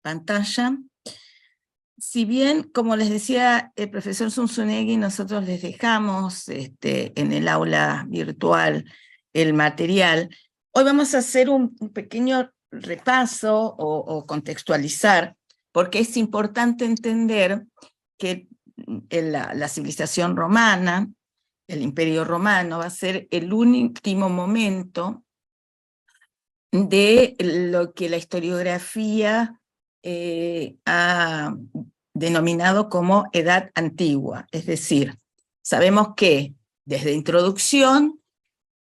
pantalla. Si bien, como les decía el profesor Zunzunegui, nosotros les dejamos en el aula virtual el material, hoy vamos a hacer un pequeño repaso o contextualizar, porque es importante entender que la civilización romana, el Imperio Romano, va a ser el último momento de lo que la historiografía ha denominado como Edad Antigua. Es decir, sabemos que desde introducción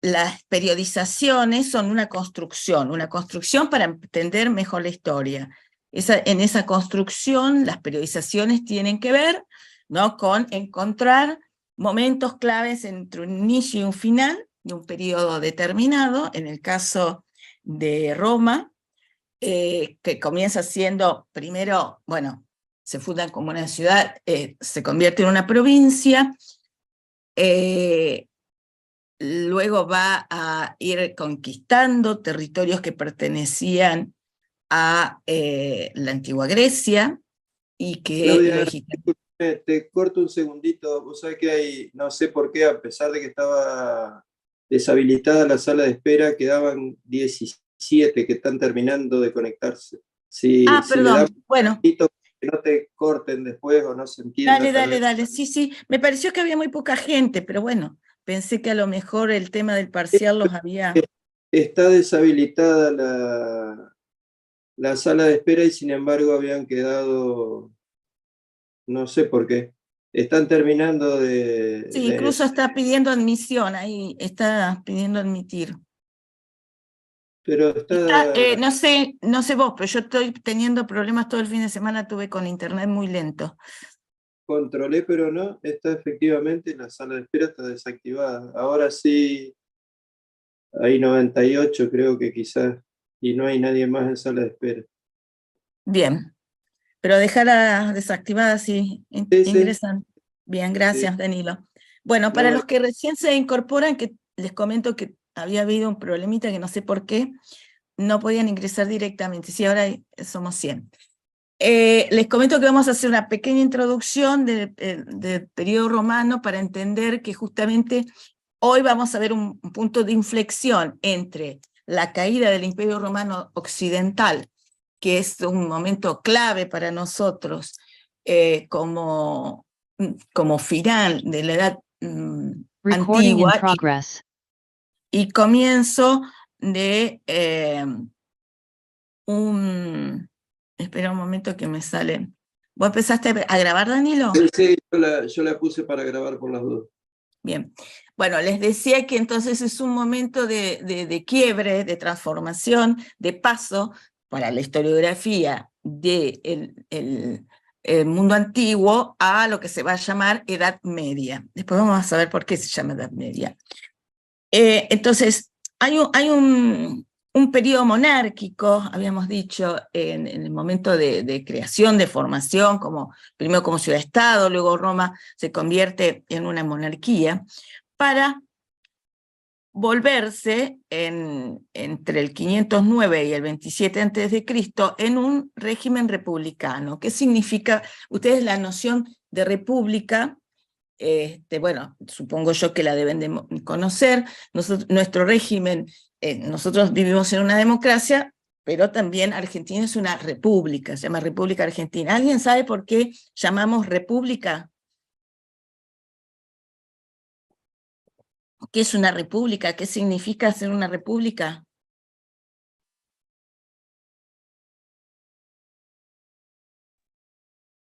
las periodizaciones son una construcción para entender mejor la historia. En esa construcción las periodizaciones tienen que ver, ¿no?, con encontrar momentos claves entre un inicio y un final de un periodo determinado. En el caso de Roma, que comienza siendo, primero, bueno, se funda como una ciudad, se convierte en una provincia, luego va a ir conquistando territorios que pertenecían a la antigua Grecia, y que Claudia, te corto un segundito. Vos sabés que hay, no sé por qué, a pesar de que estaba deshabilitada la sala de espera, quedaban 17 que están terminando de conectarse. Si me da perdón, bueno. que no te corten después o no se entienda. Dale, sí, me pareció que había muy poca gente, pero bueno, pensé que a lo mejor el tema del parcial los había... Está deshabilitada la sala de espera y sin embargo habían quedado, no sé por qué, están terminando Sí, incluso está pidiendo admisión, ahí está pidiendo admitir. Pero no sé vos, pero yo estoy teniendo problemas todo el fin de semana, tuve con internet muy lento. Controlé, pero no, está efectivamente, la sala de espera está desactivada. Ahora sí, hay 98 creo que quizás, y no hay nadie más en sala de espera. Bien, pero dejarla desactivada si Sí, ingresan. Bien, gracias, sí. Danilo. Bueno, para los que recién se incorporan, que les comento que había habido un problemita que no sé por qué, no podían ingresar directamente. Sí, ahora somos 100. Les comento que vamos a hacer una pequeña introducción del periodo romano para entender que justamente hoy vamos a ver un punto de inflexión entre la caída del Imperio Romano Occidental, que es un momento clave para nosotros como final de la Edad Antigua y comienzo de espera un momento que me sale. ¿Vos empezaste a grabar, Danilo? Sí, yo la puse para grabar por las dudas. Bien. Bueno, les decía que entonces es un momento de quiebre, de transformación, de paso para la historiografía del el mundo antiguo a lo que se va a llamar Edad Media. Después vamos a saber por qué se llama Edad Media. Entonces, hay un periodo monárquico, habíamos dicho, en el momento de creación, de formación, primero como ciudad-estado, luego Roma se convierte en una monarquía, para volverse entre el 509 y el 27 a.C. en un régimen republicano. ¿Qué significa? Ustedes la noción de república, bueno, supongo yo que la deben de conocer. Nuestro régimen, nosotros vivimos en una democracia, pero también Argentina es una república, se llama República Argentina. ¿Alguien sabe por qué llamamos república? ¿Qué es una república? ¿Qué significa ser una república?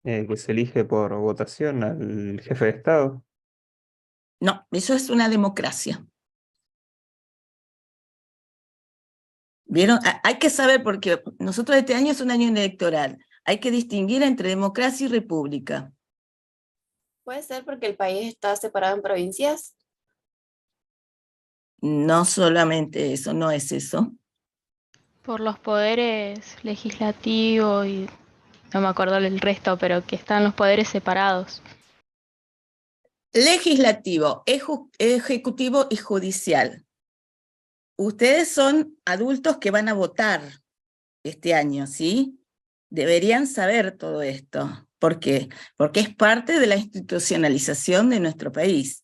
Que se elige por votación al jefe de Estado. No, eso es una democracia. ¿Vieron? Hay que saber, porque nosotros este año es un año electoral, hay que distinguir entre democracia y república. ¿Puede ser porque el país está separado en provincias? No solamente eso, no es eso. Por los poderes legislativo y no me acuerdo el resto, pero que están los poderes separados. Legislativo, ejecutivo y judicial. Ustedes son adultos que van a votar este año, ¿sí? deberían saber todo esto. ¿Por qué? Porque es parte de la institucionalización de nuestro país.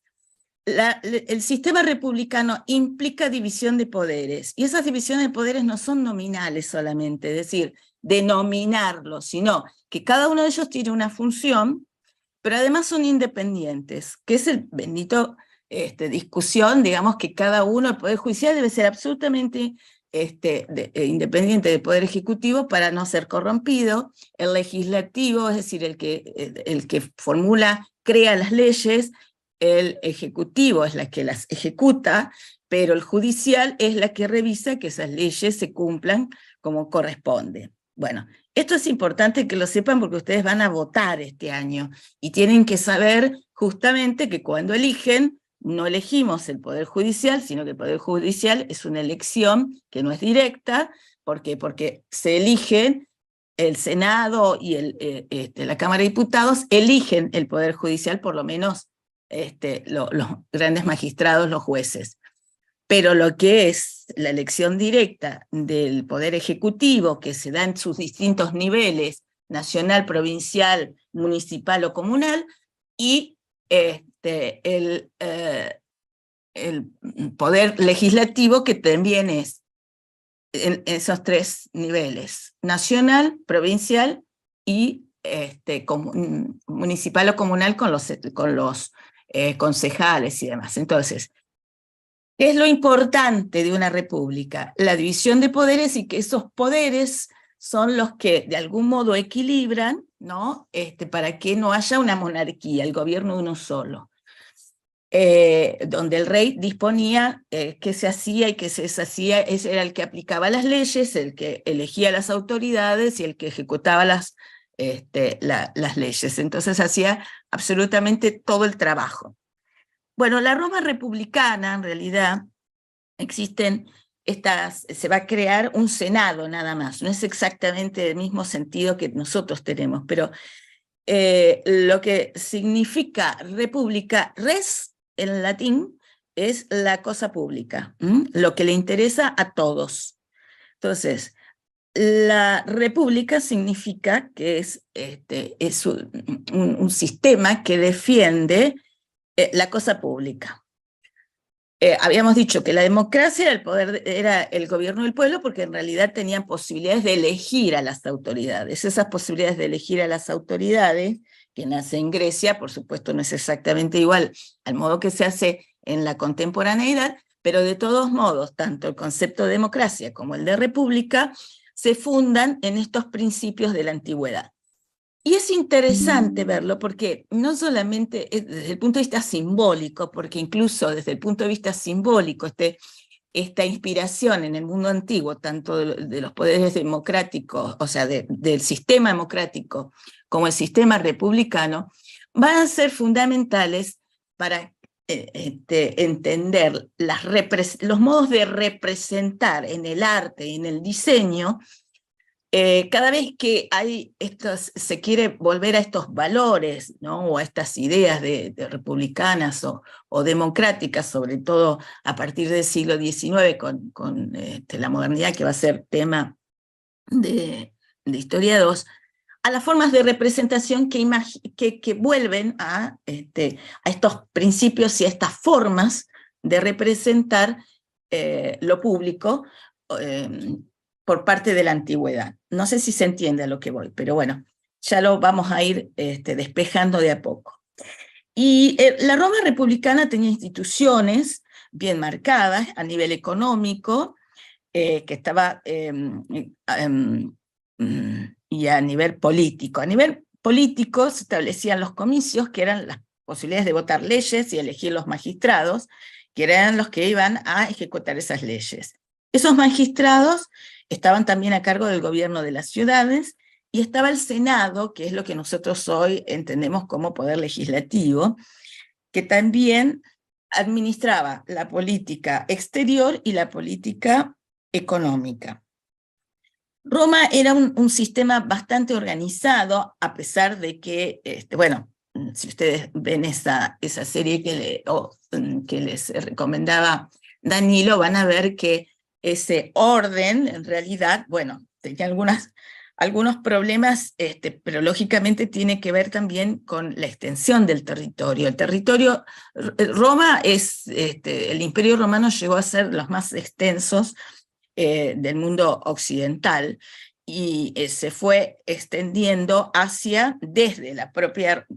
El sistema republicano implica división de poderes, y esas divisiones de poderes no son nominales solamente, es decir, denominarlos, sino que cada uno de ellos tiene una función, pero además son independientes, que es el bendito discusión, digamos, que cada uno, el Poder Judicial debe ser absolutamente independiente del Poder Ejecutivo para no ser corrompido, el Legislativo, es decir, el que formula, crea las leyes, el Ejecutivo es la que las ejecuta, pero el Judicial es la que revisa que esas leyes se cumplan como corresponde. Bueno, esto es importante que lo sepan porque ustedes van a votar este año y tienen que saber justamente que cuando eligen, no elegimos el Poder Judicial, sino que el Poder Judicial es una elección que no es directa. ¿Por qué? Porque se eligen el Senado y la Cámara de Diputados, eligen el Poder Judicial, por lo menos los grandes magistrados, los jueces. Pero lo que es la elección directa del Poder Ejecutivo, que se da en sus distintos niveles, nacional, provincial, municipal o comunal, y el Poder Legislativo, que también es en esos tres niveles, nacional, provincial y municipal o comunal con los concejales y demás. Entonces, ¿qué es lo importante de una república? La división de poderes, y que esos poderes son los que de algún modo equilibran, ¿no? Para que no haya una monarquía, el gobierno de uno solo. Donde el rey disponía qué se hacía y qué se deshacía, ese era el que aplicaba las leyes, el que elegía las autoridades y el que ejecutaba las leyes. Entonces hacía absolutamente todo el trabajo. Bueno, la Roma republicana, en realidad, se va a crear un Senado nada más, no es exactamente el mismo sentido que nosotros tenemos, pero lo que significa república, res en latín, es la cosa pública, lo que le interesa a todos. Entonces, la república significa que es un sistema que defiende la cosa pública. Habíamos dicho que la democracia era el gobierno del pueblo, porque en realidad tenían posibilidades de elegir a las autoridades. Esas posibilidades de elegir a las autoridades, que nace en Grecia, por supuesto no es exactamente igual al modo que se hace en la contemporaneidad, pero de todos modos, tanto el concepto de democracia como el de república se fundan en estos principios de la antigüedad. Y es interesante verlo porque no solamente desde el punto de vista simbólico, porque incluso desde el punto de vista simbólico, esta inspiración en el mundo antiguo, tanto de los poderes democráticos, o sea, del sistema democrático como el sistema republicano, van a ser fundamentales para entender los modos de representar en el arte y en el diseño. Cada vez que se quiere volver a estos valores, ¿no? O a estas ideas de republicanas o democráticas, sobre todo a partir del siglo XIX con la modernidad, que va a ser tema de Historia 2, a las formas de representación que vuelven a estos principios y a estas formas de representar lo público por parte de la antigüedad. No sé si se entiende a lo que voy, pero bueno, ya lo vamos a ir despejando de a poco. Y la Roma republicana tenía instituciones bien marcadas a nivel económico, que estaba, y a nivel político. A nivel político se establecían los comicios, que eran las posibilidades de votar leyes y elegir los magistrados, que eran los que iban a ejecutar esas leyes. Esos magistrados estaban también a cargo del gobierno de las ciudades, y estaba el Senado, que es lo que nosotros hoy entendemos como poder legislativo, que también administraba la política exterior y la política económica. Roma era un sistema bastante organizado, a pesar de que, bueno, si ustedes ven esa serie que les recomendaba Danilo, van a ver que ese orden, en realidad, bueno, tenía algunos problemas, pero lógicamente tiene que ver también con la extensión del territorio. El territorio, Roma es, el Imperio Romano llegó a ser los más extensos del mundo occidental, y se fue extendiendo desde la propia,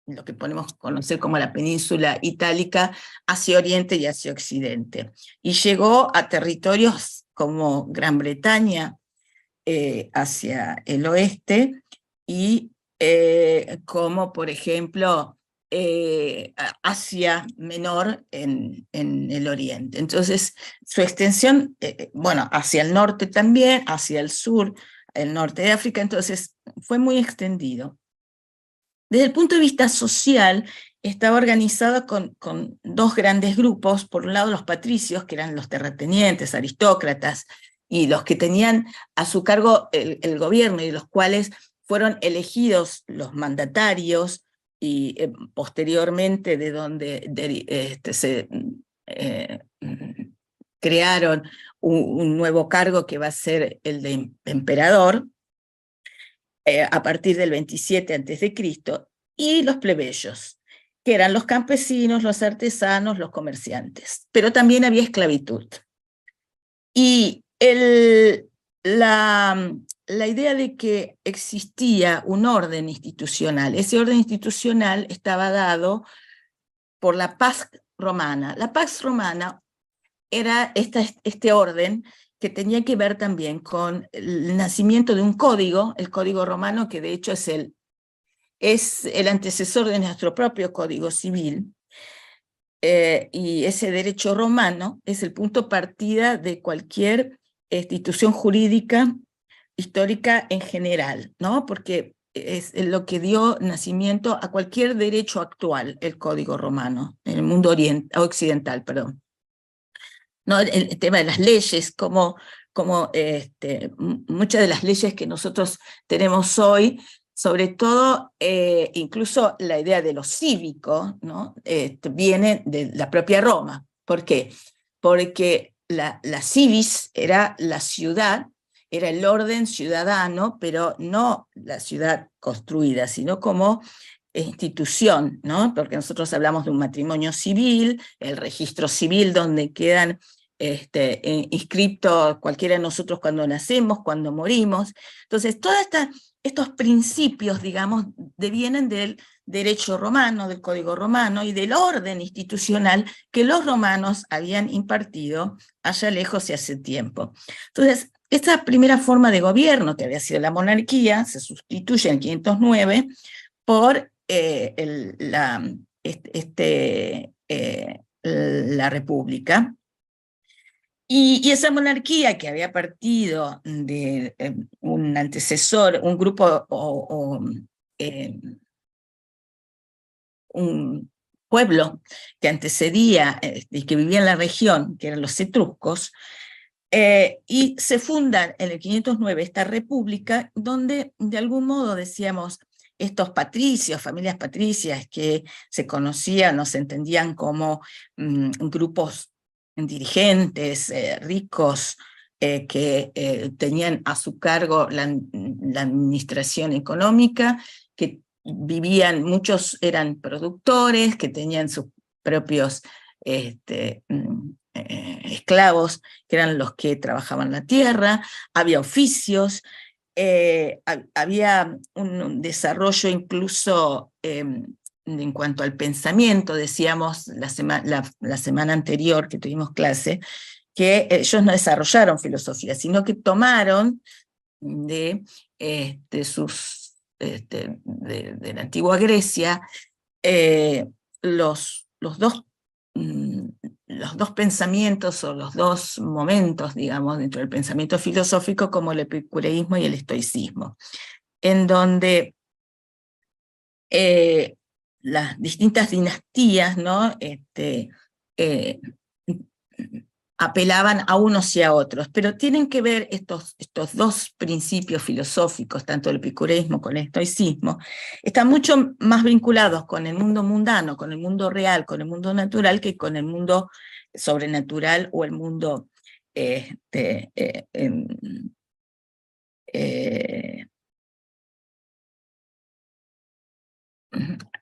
lo que podemos conocer como la península itálica, hacia oriente y hacia occidente. Y llegó a territorios como Gran Bretaña, hacia el oeste, y como por ejemplo Asia Menor en el oriente. Entonces su extensión, bueno, hacia el norte también, hacia el sur, el norte de África, entonces fue muy extendido. Desde el punto de vista social, estaba organizado con dos grandes grupos. Por un lado, los patricios, que eran los terratenientes, aristócratas, y los que tenían a su cargo el gobierno, y los cuales fueron elegidos los mandatarios, y posteriormente de donde se crearon un nuevo cargo que va a ser el de emperador, a partir del 27 a.C., y los plebeyos, que eran los campesinos, los artesanos, los comerciantes. Pero también había esclavitud. Y la idea de que existía un orden institucional, ese orden institucional estaba dado por la Pax Romana. La Pax Romana era este orden que tenía que ver también con el nacimiento de un código, el Código Romano, que de hecho es el antecesor de nuestro propio Código Civil, y ese derecho romano es el punto partida de cualquier institución jurídica histórica en general, ¿no? Porque es lo que dio nacimiento a cualquier derecho actual, el Código Romano, en el mundo occidental, perdón. ¿No? El tema de las leyes, como muchas de las leyes que nosotros tenemos hoy, sobre todo incluso la idea de lo cívico, ¿no? Viene de la propia Roma. ¿Por qué? Porque la civis era la ciudad, era el orden ciudadano, pero no la ciudad construida, sino como institución, ¿no? Porque nosotros hablamos de un matrimonio civil, el registro civil donde quedan inscriptos cualquiera de nosotros cuando nacemos, cuando morimos. Entonces, todos estos principios, digamos, devienen del derecho romano, del Código Romano y del orden institucional que los romanos habían impartido allá lejos y hace tiempo. Entonces, esta primera forma de gobierno, que había sido la monarquía, se sustituye en 509 por la república. Y esa monarquía, que había partido de un antecesor, un grupo un pueblo que antecedía y que vivía en la región, que eran los etruscos, y se funda en el 509 esta república, donde de algún modo, decíamos, estos patricios, familias patricias que se conocían o se entendían como grupos dirigentes, ricos, que tenían a su cargo la administración económica, que vivían, muchos eran productores, que tenían sus propios esclavos, que eran los que trabajaban la tierra, había oficios, había un desarrollo incluso en cuanto al pensamiento. Decíamos la semana anterior que tuvimos clase, que ellos no desarrollaron filosofía, sino que tomaron de la antigua Grecia los dos pensamientos o los dos momentos, digamos, dentro del pensamiento filosófico, como el epicureísmo y el estoicismo, en donde las distintas dinastías, ¿no? Apelaban a unos y a otros, pero tienen que ver estos dos principios filosóficos, tanto el epicureísmo como el estoicismo, están mucho más vinculados con el mundo mundano, con el mundo real, con el mundo natural, que con el mundo sobrenatural o el mundo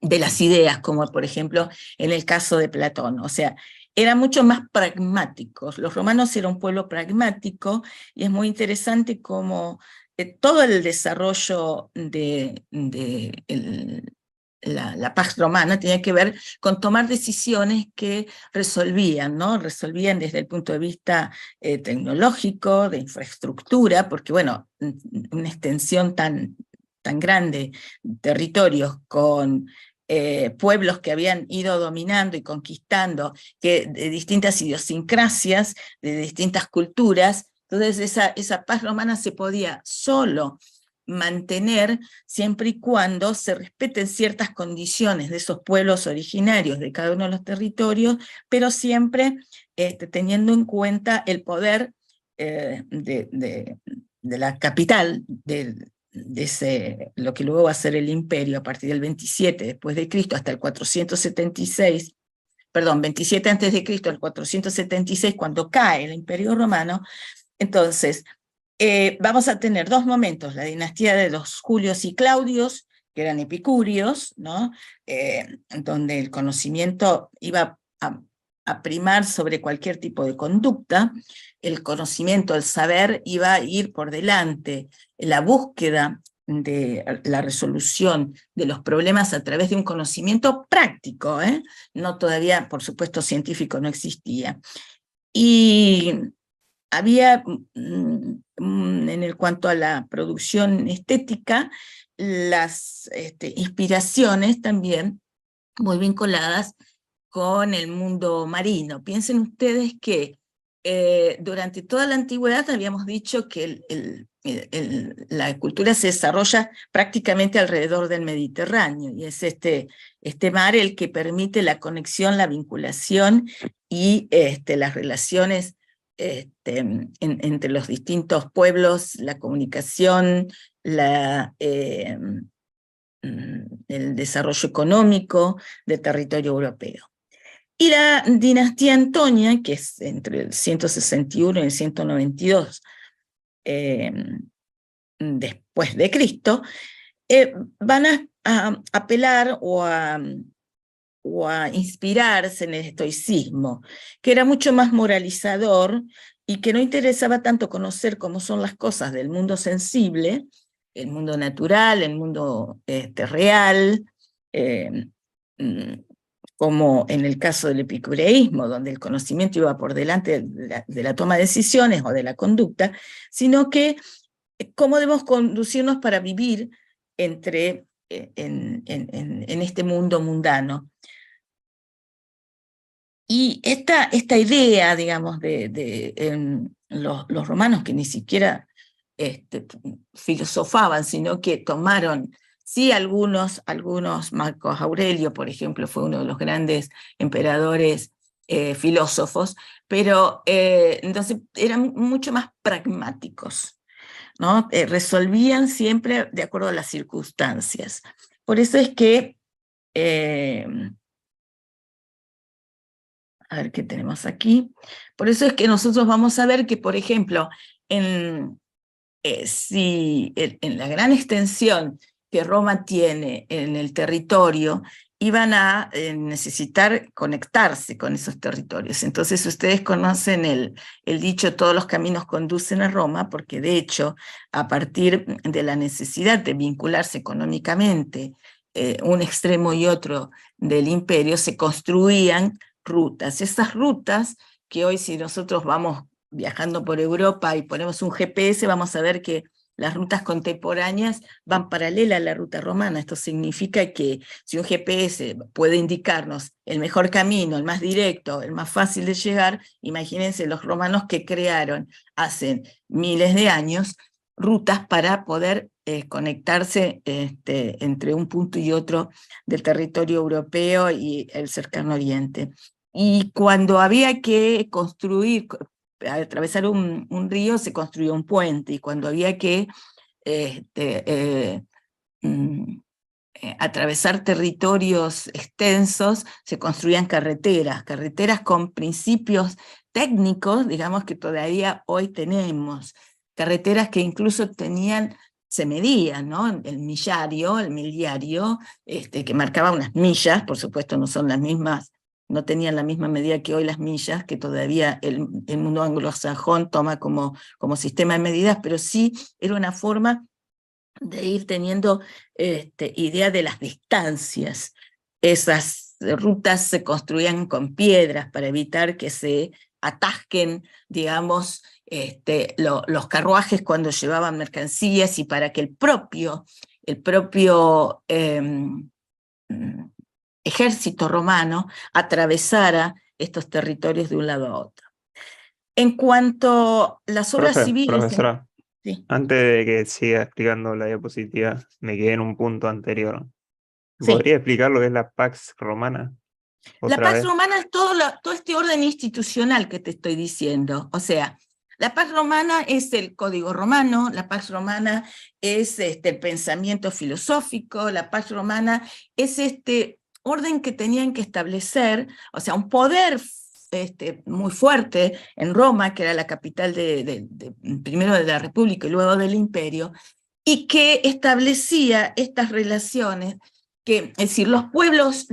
de las ideas, como por ejemplo en el caso de Platón. O sea, eran mucho más pragmáticos. Los romanos eran un pueblo pragmático, y es muy interesante cómo todo el desarrollo de la Pax Romana tenía que ver con tomar decisiones que resolvían, ¿no? Resolvían desde el punto de vista tecnológico, de infraestructura, porque bueno, una extensión tan grande, territorios con pueblos que habían ido dominando y conquistando, que de distintas idiosincrasias, de distintas culturas. Entonces esa paz romana se podía solo mantener siempre y cuando se respeten ciertas condiciones de esos pueblos originarios de cada uno de los territorios, pero siempre teniendo en cuenta el poder de la capital, de lo que luego va a ser el imperio a partir del 27 después de Cristo hasta el 476, perdón, 27 antes de Cristo al 476, cuando cae el imperio romano. Entonces vamos a tener dos momentos: la dinastía de los Julios y Claudios, que eran epicúreos, ¿no? Donde el conocimiento iba a primar sobre cualquier tipo de conducta, el conocimiento, el saber iba a ir por delante, la búsqueda de la resolución de los problemas a través de un conocimiento práctico, no todavía, por supuesto, científico no existía. Y había, en cuanto a la producción estética, las inspiraciones también muy vinculadas con el mundo marino. Piensen ustedes que durante toda la antigüedad habíamos dicho que la cultura se desarrolla prácticamente alrededor del Mediterráneo, y es este mar el que permite la conexión, la vinculación y las relaciones entre los distintos pueblos, la comunicación, el desarrollo económico del territorio europeo. Y la dinastía Antonia, que es entre el 161 y el 192 después de Cristo, van a apelar o a inspirarse en el estoicismo, que era mucho más moralizador y que no interesaba tanto conocer cómo son las cosas del mundo sensible, el mundo natural, el mundo real, como en el caso del epicureísmo, donde el conocimiento iba por delante de la toma de decisiones o de la conducta, sino que cómo debemos conducirnos para vivir en este mundo mundano. Y esta idea, digamos, de los romanos, que ni siquiera filosofaban, sino que tomaron, sí, algunos, Marcos Aurelio, por ejemplo, fue uno de los grandes emperadores filósofos, pero entonces eran mucho más pragmáticos, ¿no? Resolvían siempre de acuerdo a las circunstancias. Por eso es que a ver qué tenemos aquí. Por eso es que nosotros vamos a ver que, por ejemplo, en la gran extensión que Roma tiene en el territorio, iban a necesitar conectarse con esos territorios. Entonces ustedes conocen el dicho "todos los caminos conducen a Roma", porque de hecho, a partir de la necesidad de vincularse económicamente un extremo y otro del imperio, se construían rutas. Esas rutas que hoy, si nosotros vamos viajando por Europa y ponemos un GPS, vamos a ver que las rutas contemporáneas van paralelas a la ruta romana. Esto significa que si un GPS puede indicarnos el mejor camino, el más directo, el más fácil de llegar, imagínense los romanos que crearon hace miles de años rutas para poder conectarse entre un punto y otro del territorio europeo y el cercano oriente. Y cuando había que construir, atravesar un río, se construía un puente, y cuando había que atravesar territorios extensos, se construían carreteras con principios técnicos, digamos, que todavía hoy tenemos, carreteras que incluso tenían se medía, ¿no? El millario, el miliario, que marcaba unas millas, por supuesto no son las mismas, no tenían la misma medida que hoy las millas, que todavía el mundo anglosajón toma como sistema de medidas, pero sí era una forma de ir teniendo idea de las distancias. Esas rutas se construían con piedras para evitar que se atasquen, digamos, los carruajes cuando llevaban mercancías, y para que el propio ejército romano atravesara estos territorios de un lado a otro. En cuanto a las obras civiles... Profesora, Sí. antes de que siga explicando la diapositiva, me quedé en un punto anterior. Sí. ¿Podría explicar lo que es la Pax Romana? La Otra Pax vez. Romana es todo este orden institucional que te estoy diciendo. O sea, la Pax Romana es el código romano, la Pax Romana es el pensamiento filosófico, la Pax Romana es este orden que tenían que establecer, o sea, un poder muy fuerte en Roma, que era la capital primero de la República y luego del Imperio, y que establecía estas relaciones que, es decir, los pueblos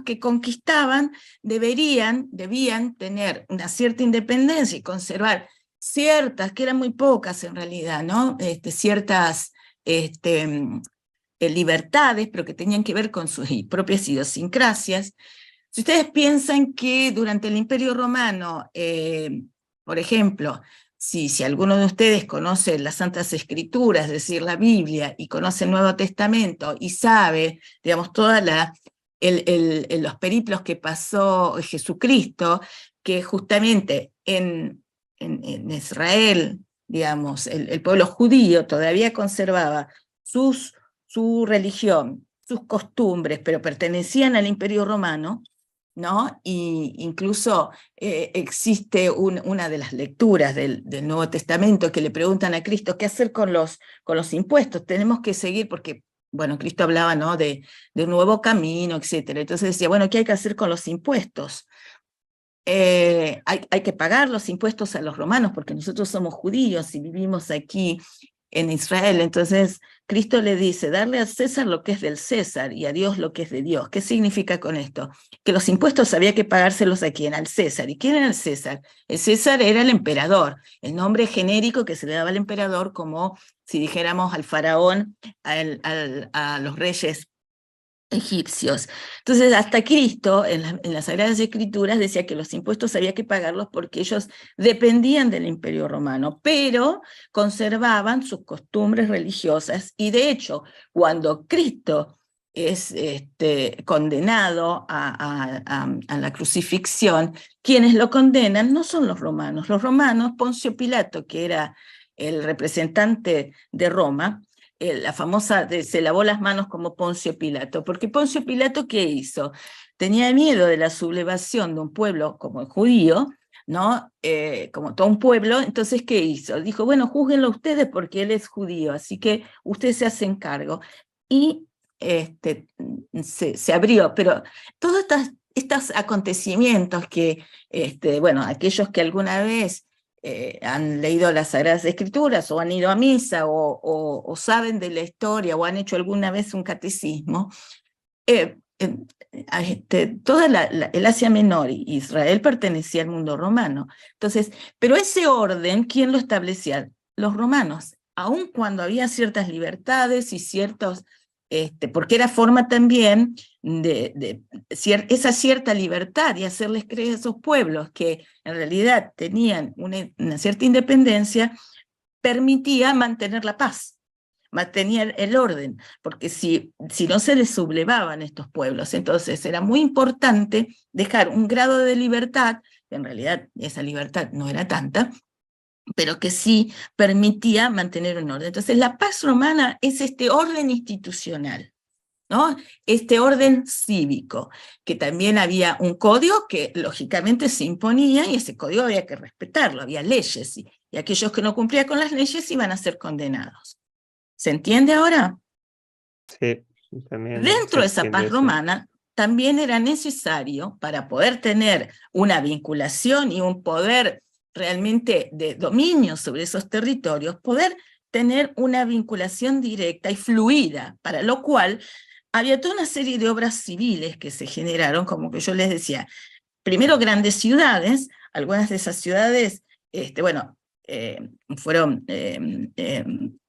que conquistaban debían tener una cierta independencia y conservar ciertas, que eran muy pocas en realidad, ¿no? Ciertas libertades, pero que tenían que ver con sus propias idiosincrasias. Si ustedes piensan que durante el Imperio Romano, por ejemplo, si alguno de ustedes conoce las Santas Escrituras, es decir, la Biblia, y conoce el Nuevo Testamento, y sabe, digamos, todos los periplos que pasó Jesucristo, que justamente en Israel, digamos, el pueblo judío todavía conservaba su religión, sus costumbres, pero pertenecían al Imperio Romano, ¿no? Y incluso existe una de las lecturas del Nuevo Testamento que le preguntan a Cristo qué hacer con los impuestos. Tenemos que seguir porque, bueno, Cristo hablaba, ¿no? de un nuevo camino, etc. Entonces decía, bueno, ¿qué hay que hacer con los impuestos? Hay que pagar los impuestos a los romanos porque nosotros somos judíos y vivimos aquí en Israel. Entonces Cristo le dice, darle a César lo que es del César y a Dios lo que es de Dios. ¿Qué significa con esto? Que los impuestos había que pagárselos a quién, al César. ¿Y quién era el César? El César era el emperador, el nombre genérico que se le daba al emperador, como si dijéramos al faraón, a los reyes egipcios. Entonces, hasta Cristo, en las Sagradas Escrituras, decía que los impuestos había que pagarlos porque ellos dependían del Imperio Romano, pero conservaban sus costumbres religiosas, y de hecho, cuando Cristo es condenado a la crucifixión, quienes lo condenan no son los romanos. Los romanos, Poncio Pilato, que era el representante de Roma, la famosa, se lavó las manos como Poncio Pilato, porque Poncio Pilato, ¿qué hizo? Tenía miedo de la sublevación de un pueblo como el judío, ¿no? Como todo un pueblo. Entonces, ¿qué hizo? Dijo, bueno, júzguenlo ustedes porque él es judío, así que ustedes se hacen cargo. Y se abrió, pero todos estos acontecimientos que, bueno, aquellos que alguna vez han leído las Sagradas Escrituras o han ido a misa o saben de la historia o han hecho alguna vez un catecismo, toda el Asia Menor y Israel pertenecía al mundo romano. Entonces, pero ese orden, ¿quién lo establecía? Los romanos, aun cuando había ciertas libertades y ciertos, porque era forma también de esa cierta libertad y hacerles creer a esos pueblos que en realidad tenían una cierta independencia, permitía mantener la paz, mantener el orden, porque si no se les sublevaban estos pueblos. Entonces era muy importante dejar un grado de libertad, que en realidad esa libertad no era tanta, pero que sí permitía mantener un orden. Entonces la paz romana es este orden institucional, ¿no? Este orden cívico, que también había un código que lógicamente se imponía y ese código había que respetarlo, había leyes y aquellos que no cumplían con las leyes iban a ser condenados. ¿Se entiende ahora? Sí, también Dentro de se esa entiende paz eso. romana también era necesario, para poder tener una vinculación y un poder realmente de dominio sobre esos territorios, poder tener una vinculación directa y fluida, para lo cual había toda una serie de obras civiles que se generaron, como que yo les decía, primero grandes ciudades, algunas de esas ciudades, fueron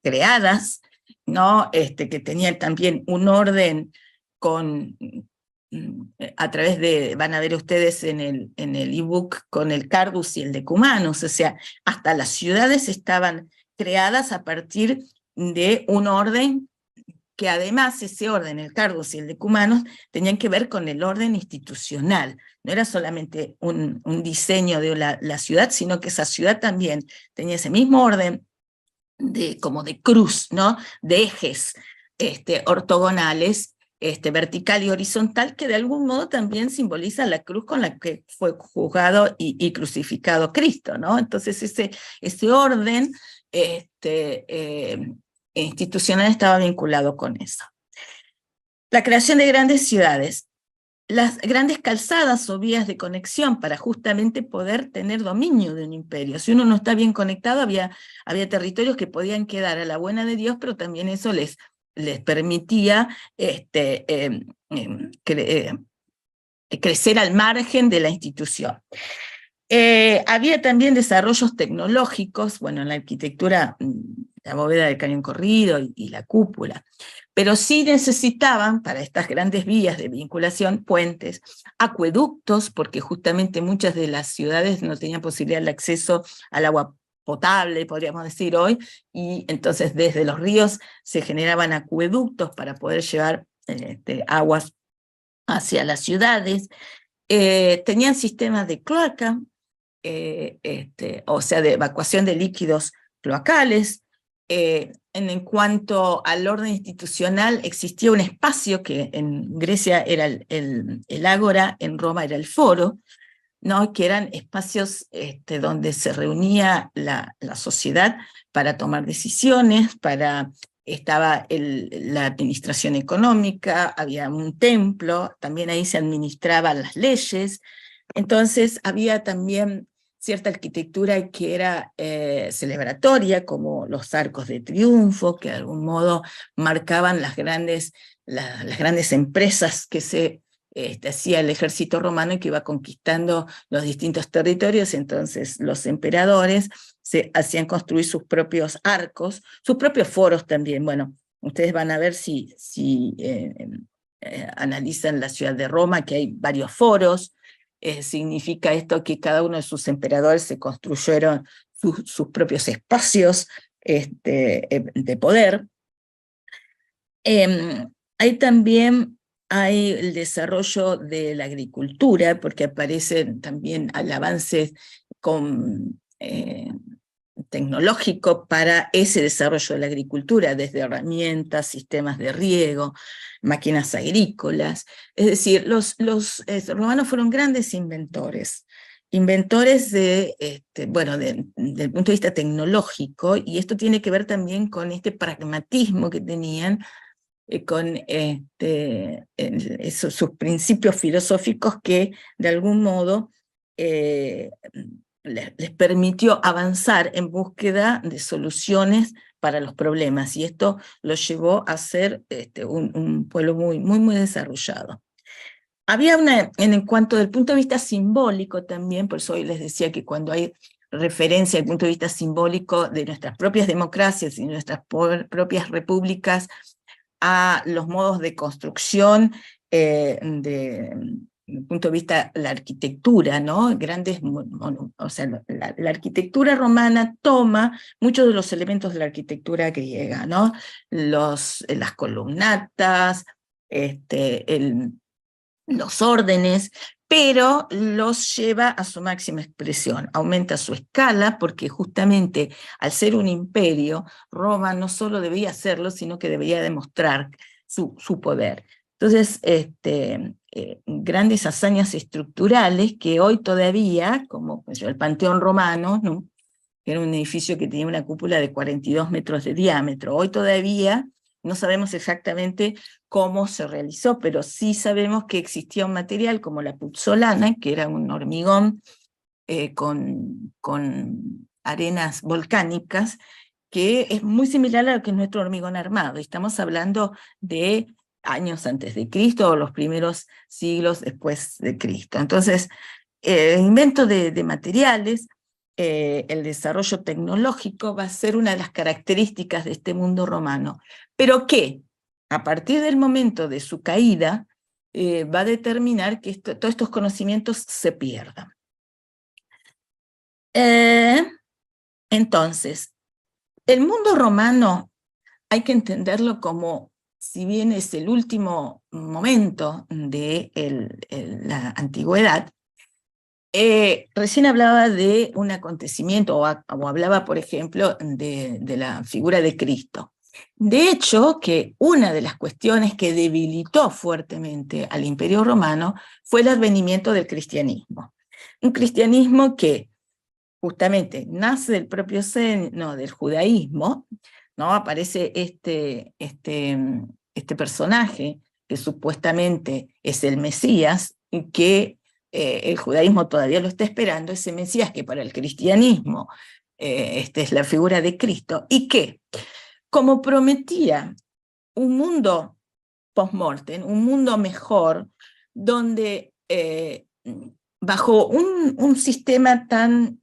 creadas, ¿no? Que tenían también un orden a través de, van a ver ustedes en el ebook con el Cardus y el Decumanus, o sea, hasta las ciudades estaban creadas a partir de un orden que además ese orden, el Cardus y el Decumanus, tenían que ver con el orden institucional. No era solamente un diseño de la ciudad, sino que esa ciudad también tenía ese mismo orden como de cruz, ¿no? De ejes ortogonales, vertical y horizontal, que de algún modo también simboliza la cruz con la que fue juzgado y crucificado Cristo, ¿no? Entonces ese orden institucional estaba vinculado con eso. La creación de grandes ciudades, las grandes calzadas o vías de conexión para justamente poder tener dominio de un imperio. Si uno no está bien conectado, había territorios que podían quedar a la buena de Dios, pero también eso les permitía crecer al margen de la institución. Había también desarrollos tecnológicos, bueno, en la arquitectura, la bóveda del cañón corrido y la cúpula, pero sí necesitaban para estas grandes vías de vinculación puentes, acueductos, porque justamente muchas de las ciudades no tenían posibilidad de acceso al agua potable, podríamos decir hoy, y entonces desde los ríos se generaban acueductos para poder llevar aguas hacia las ciudades. Tenían sistemas de cloaca, o sea, de evacuación de líquidos cloacales. En cuanto al orden institucional, existía un espacio que en Grecia era el ágora, en Roma era el foro, ¿no? Que eran espacios donde se reunía la sociedad para tomar decisiones, estaba la administración económica, había un templo, también ahí se administraban las leyes. Entonces había también cierta arquitectura que era celebratoria, como los arcos de triunfo, que de algún modo marcaban las grandes empresas que hacía el ejército romano y que iba conquistando los distintos territorios. Entonces los emperadores se hacían construir sus propios arcos, sus propios foros también. Bueno, ustedes van a ver si analizan la ciudad de Roma, que hay varios foros. Significa esto que cada uno de sus emperadores se construyeron sus propios espacios de poder. Ahí también hay el desarrollo de la agricultura, porque aparecen también el avance tecnológico para ese desarrollo de la agricultura, desde herramientas, sistemas de riego, máquinas agrícolas. Es decir, los romanos fueron grandes inventores desde el punto de vista tecnológico, y esto tiene que ver también con este pragmatismo que tenían, con sus principios filosóficos que de algún modo les permitió avanzar en búsqueda de soluciones para los problemas, y esto lo llevó a ser un pueblo muy, muy, muy desarrollado. Había en cuanto del punto de vista simbólico también, por eso hoy les decía que cuando hay referencia al punto de vista simbólico de nuestras propias democracias y nuestras propias repúblicas a los modos de construcción desde el punto de vista de la arquitectura, ¿no? O sea, la arquitectura romana toma muchos de los elementos de la arquitectura griega, ¿no? Las columnatas, los órdenes, pero los lleva a su máxima expresión, aumenta su escala, porque justamente al ser un imperio, Roma no solo debía hacerlo, sino que debía demostrar su poder. Entonces, grandes hazañas estructurales que hoy todavía, como el Panteón Romano, ¿no? Que era un edificio que tenía una cúpula de 42 metros de diámetro, hoy todavía no sabemos exactamente cómo se realizó, pero sí sabemos que existía un material como la puzzolana, que era un hormigón con arenas volcánicas, que es muy similar a lo que es nuestro hormigón armado. Estamos hablando de años antes de Cristo o los primeros siglos después de Cristo. Entonces, el invento de materiales, el desarrollo tecnológico va a ser una de las características de este mundo romano, pero que a partir del momento de su caída va a determinar que todos estos conocimientos se pierdan. Entonces, el mundo romano hay que entenderlo como, si bien es el último momento de la antigüedad, recién hablaba de un acontecimiento, o hablaba, por ejemplo, de la figura de Cristo. De hecho, que una de las cuestiones que debilitó fuertemente al Imperio Romano fue el advenimiento del cristianismo. Un cristianismo que justamente nace del propio seno del judaísmo, ¿no? Aparece este personaje que supuestamente es el Mesías, y que el judaísmo todavía lo está esperando, ese Mesías que para el cristianismo es la figura de Cristo, y que, como prometía un mundo post-mortem, un mundo mejor, donde bajo un sistema tan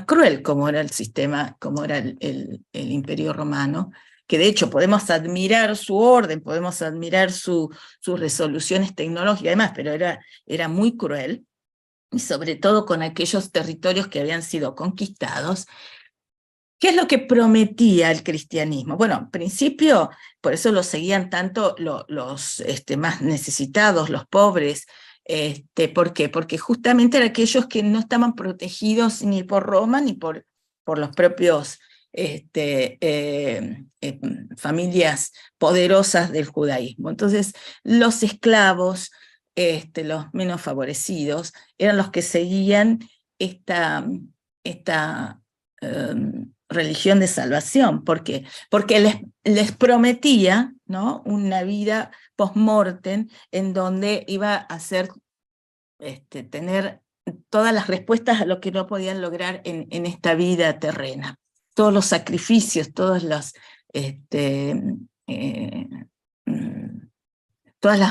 cruel como era el sistema, como era el Imperio Romano, que de hecho podemos admirar su orden, podemos admirar sus resoluciones tecnológicas y demás, pero era muy cruel, y sobre todo con aquellos territorios que habían sido conquistados. ¿Qué es lo que prometía el cristianismo? Bueno, en principio, por eso lo seguían tanto los más necesitados, los pobres. ¿Por qué? Porque justamente eran aquellos que no estaban protegidos ni por Roma ni por los propios familias poderosas del judaísmo. Entonces, los esclavos, los menos favorecidos, eran los que seguían esta religión de salvación. ¿Por qué? Porque les prometía, ¿no?, una vida post-mortem en donde iba a tener todas las respuestas a lo que no podían lograr en esta vida terrena. Todos los sacrificios, todas las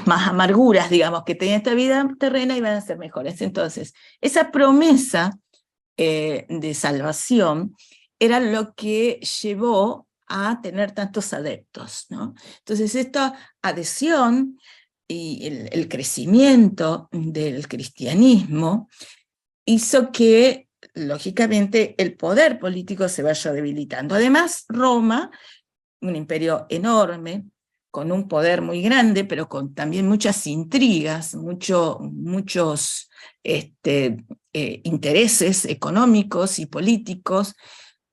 más amarguras, digamos, que tenía esta vida terrena iban a ser mejores. Entonces, esa promesa de salvación era lo que llevó a tener tantos adeptos, ¿no? Entonces, esta adhesión y el crecimiento del cristianismo hizo que, lógicamente, el poder político se vaya debilitando. Además, Roma, un imperio enorme, con un poder muy grande, pero con también muchas intrigas, muchos intereses económicos y políticos,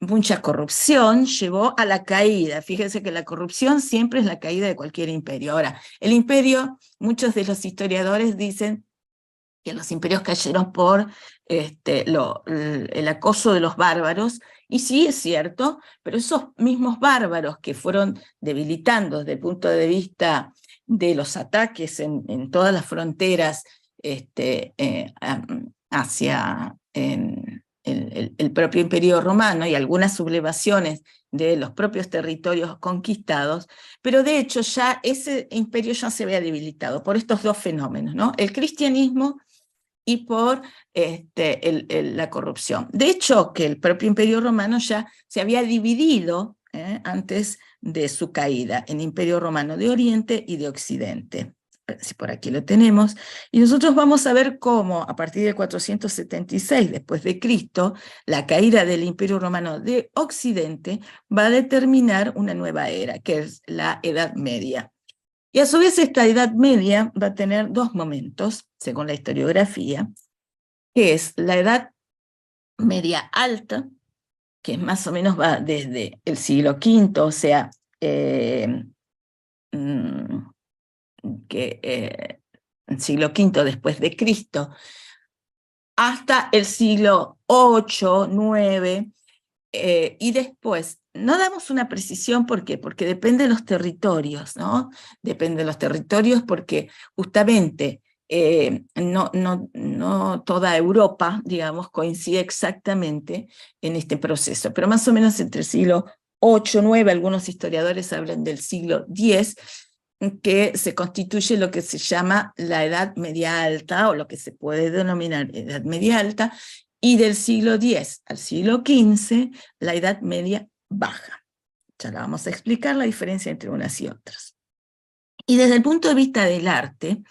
mucha corrupción, llevó a la caída. Fíjense que la corrupción siempre es la caída de cualquier imperio. Ahora, el imperio, muchos de los historiadores dicen que los imperios cayeron por el acoso de los bárbaros, y sí es cierto, pero esos mismos bárbaros que fueron debilitando desde el punto de vista de los ataques en todas las fronteras hacia el propio Imperio Romano y algunas sublevaciones de los propios territorios conquistados, pero de hecho ya ese imperio ya se había debilitado por estos dos fenómenos, ¿no? El cristianismo y por la corrupción. De hecho, que el propio Imperio Romano ya se había dividido antes de su caída en Imperio Romano de Oriente y de Occidente. Si por aquí lo tenemos. Y nosotros vamos a ver cómo, a partir de 476 después de Cristo, la caída del Imperio Romano de Occidente va a determinar una nueva era, que es la Edad Media. Y a su vez esta Edad Media va a tener dos momentos, según la historiografía, que es la Edad Media Alta, que más o menos va desde el siglo V, o sea, el siglo V después de Cristo, hasta el siglo VIII, IX, y después no damos una precisión. ¿Por qué? Porque depende de los territorios, ¿no? Depende de los territorios porque justamente no toda Europa, digamos, coincide exactamente en este proceso, pero más o menos entre el siglo 8, 9, algunos historiadores hablan del siglo X, que se constituye lo que se llama la Edad Media Alta, o lo que se puede denominar Edad Media Alta, y del siglo X al siglo XV, la Edad Media Baja. Ya la vamos a explicar la diferencia entre unas y otras. Y desde el punto de vista del arte,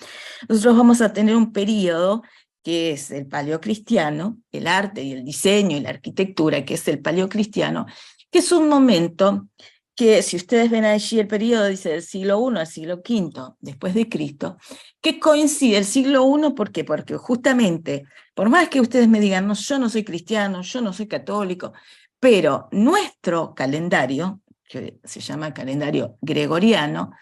nosotros vamos a tener un periodo que es el paleocristiano, el arte y el diseño y la arquitectura, que es el paleocristiano, que es un momento que, si ustedes ven allí el periodo, dice del siglo I al siglo V después de Cristo, que coincide el siglo I, ¿por qué? Porque justamente, por más que ustedes me digan, no, yo no soy cristiano, yo no soy católico, pero nuestro calendario, que se llama calendario gregoriano,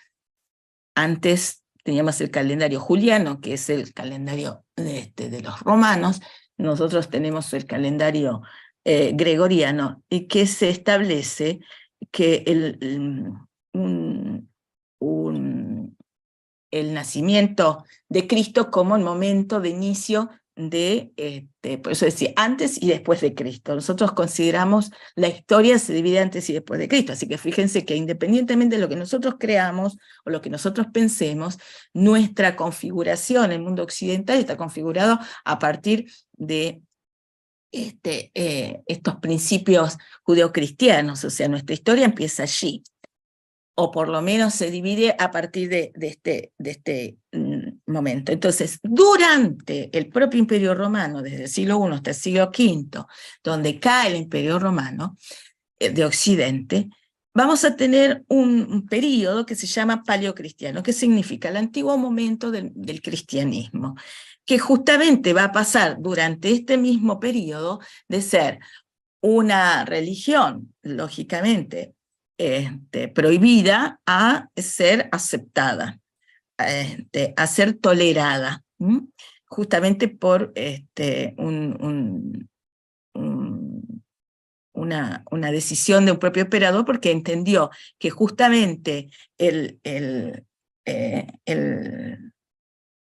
antes teníamos el calendario juliano, que es el calendario de los romanos, nosotros tenemos el calendario gregoriano, y que se establece que el nacimiento de Cristo como el momento de inicio de, por eso decía, antes y después de Cristo. Nosotros consideramos la historia se divide antes y después de Cristo, así que fíjense que independientemente de lo que nosotros creamos o lo que nosotros pensemos, nuestra configuración, el mundo occidental está configurado a partir de estos principios judeocristianos, o sea, nuestra historia empieza allí, o por lo menos se divide a partir de este momento. Entonces, durante el propio Imperio Romano, desde el siglo I hasta el siglo V, donde cae el Imperio Romano de Occidente, vamos a tener un periodo que se llama paleocristiano, que significa el antiguo momento del cristianismo, que justamente va a pasar durante este mismo periodo de ser una religión, lógicamente, prohibida, a ser aceptada, a ser tolerada, justamente por una decisión de un propio emperador, porque entendió que justamente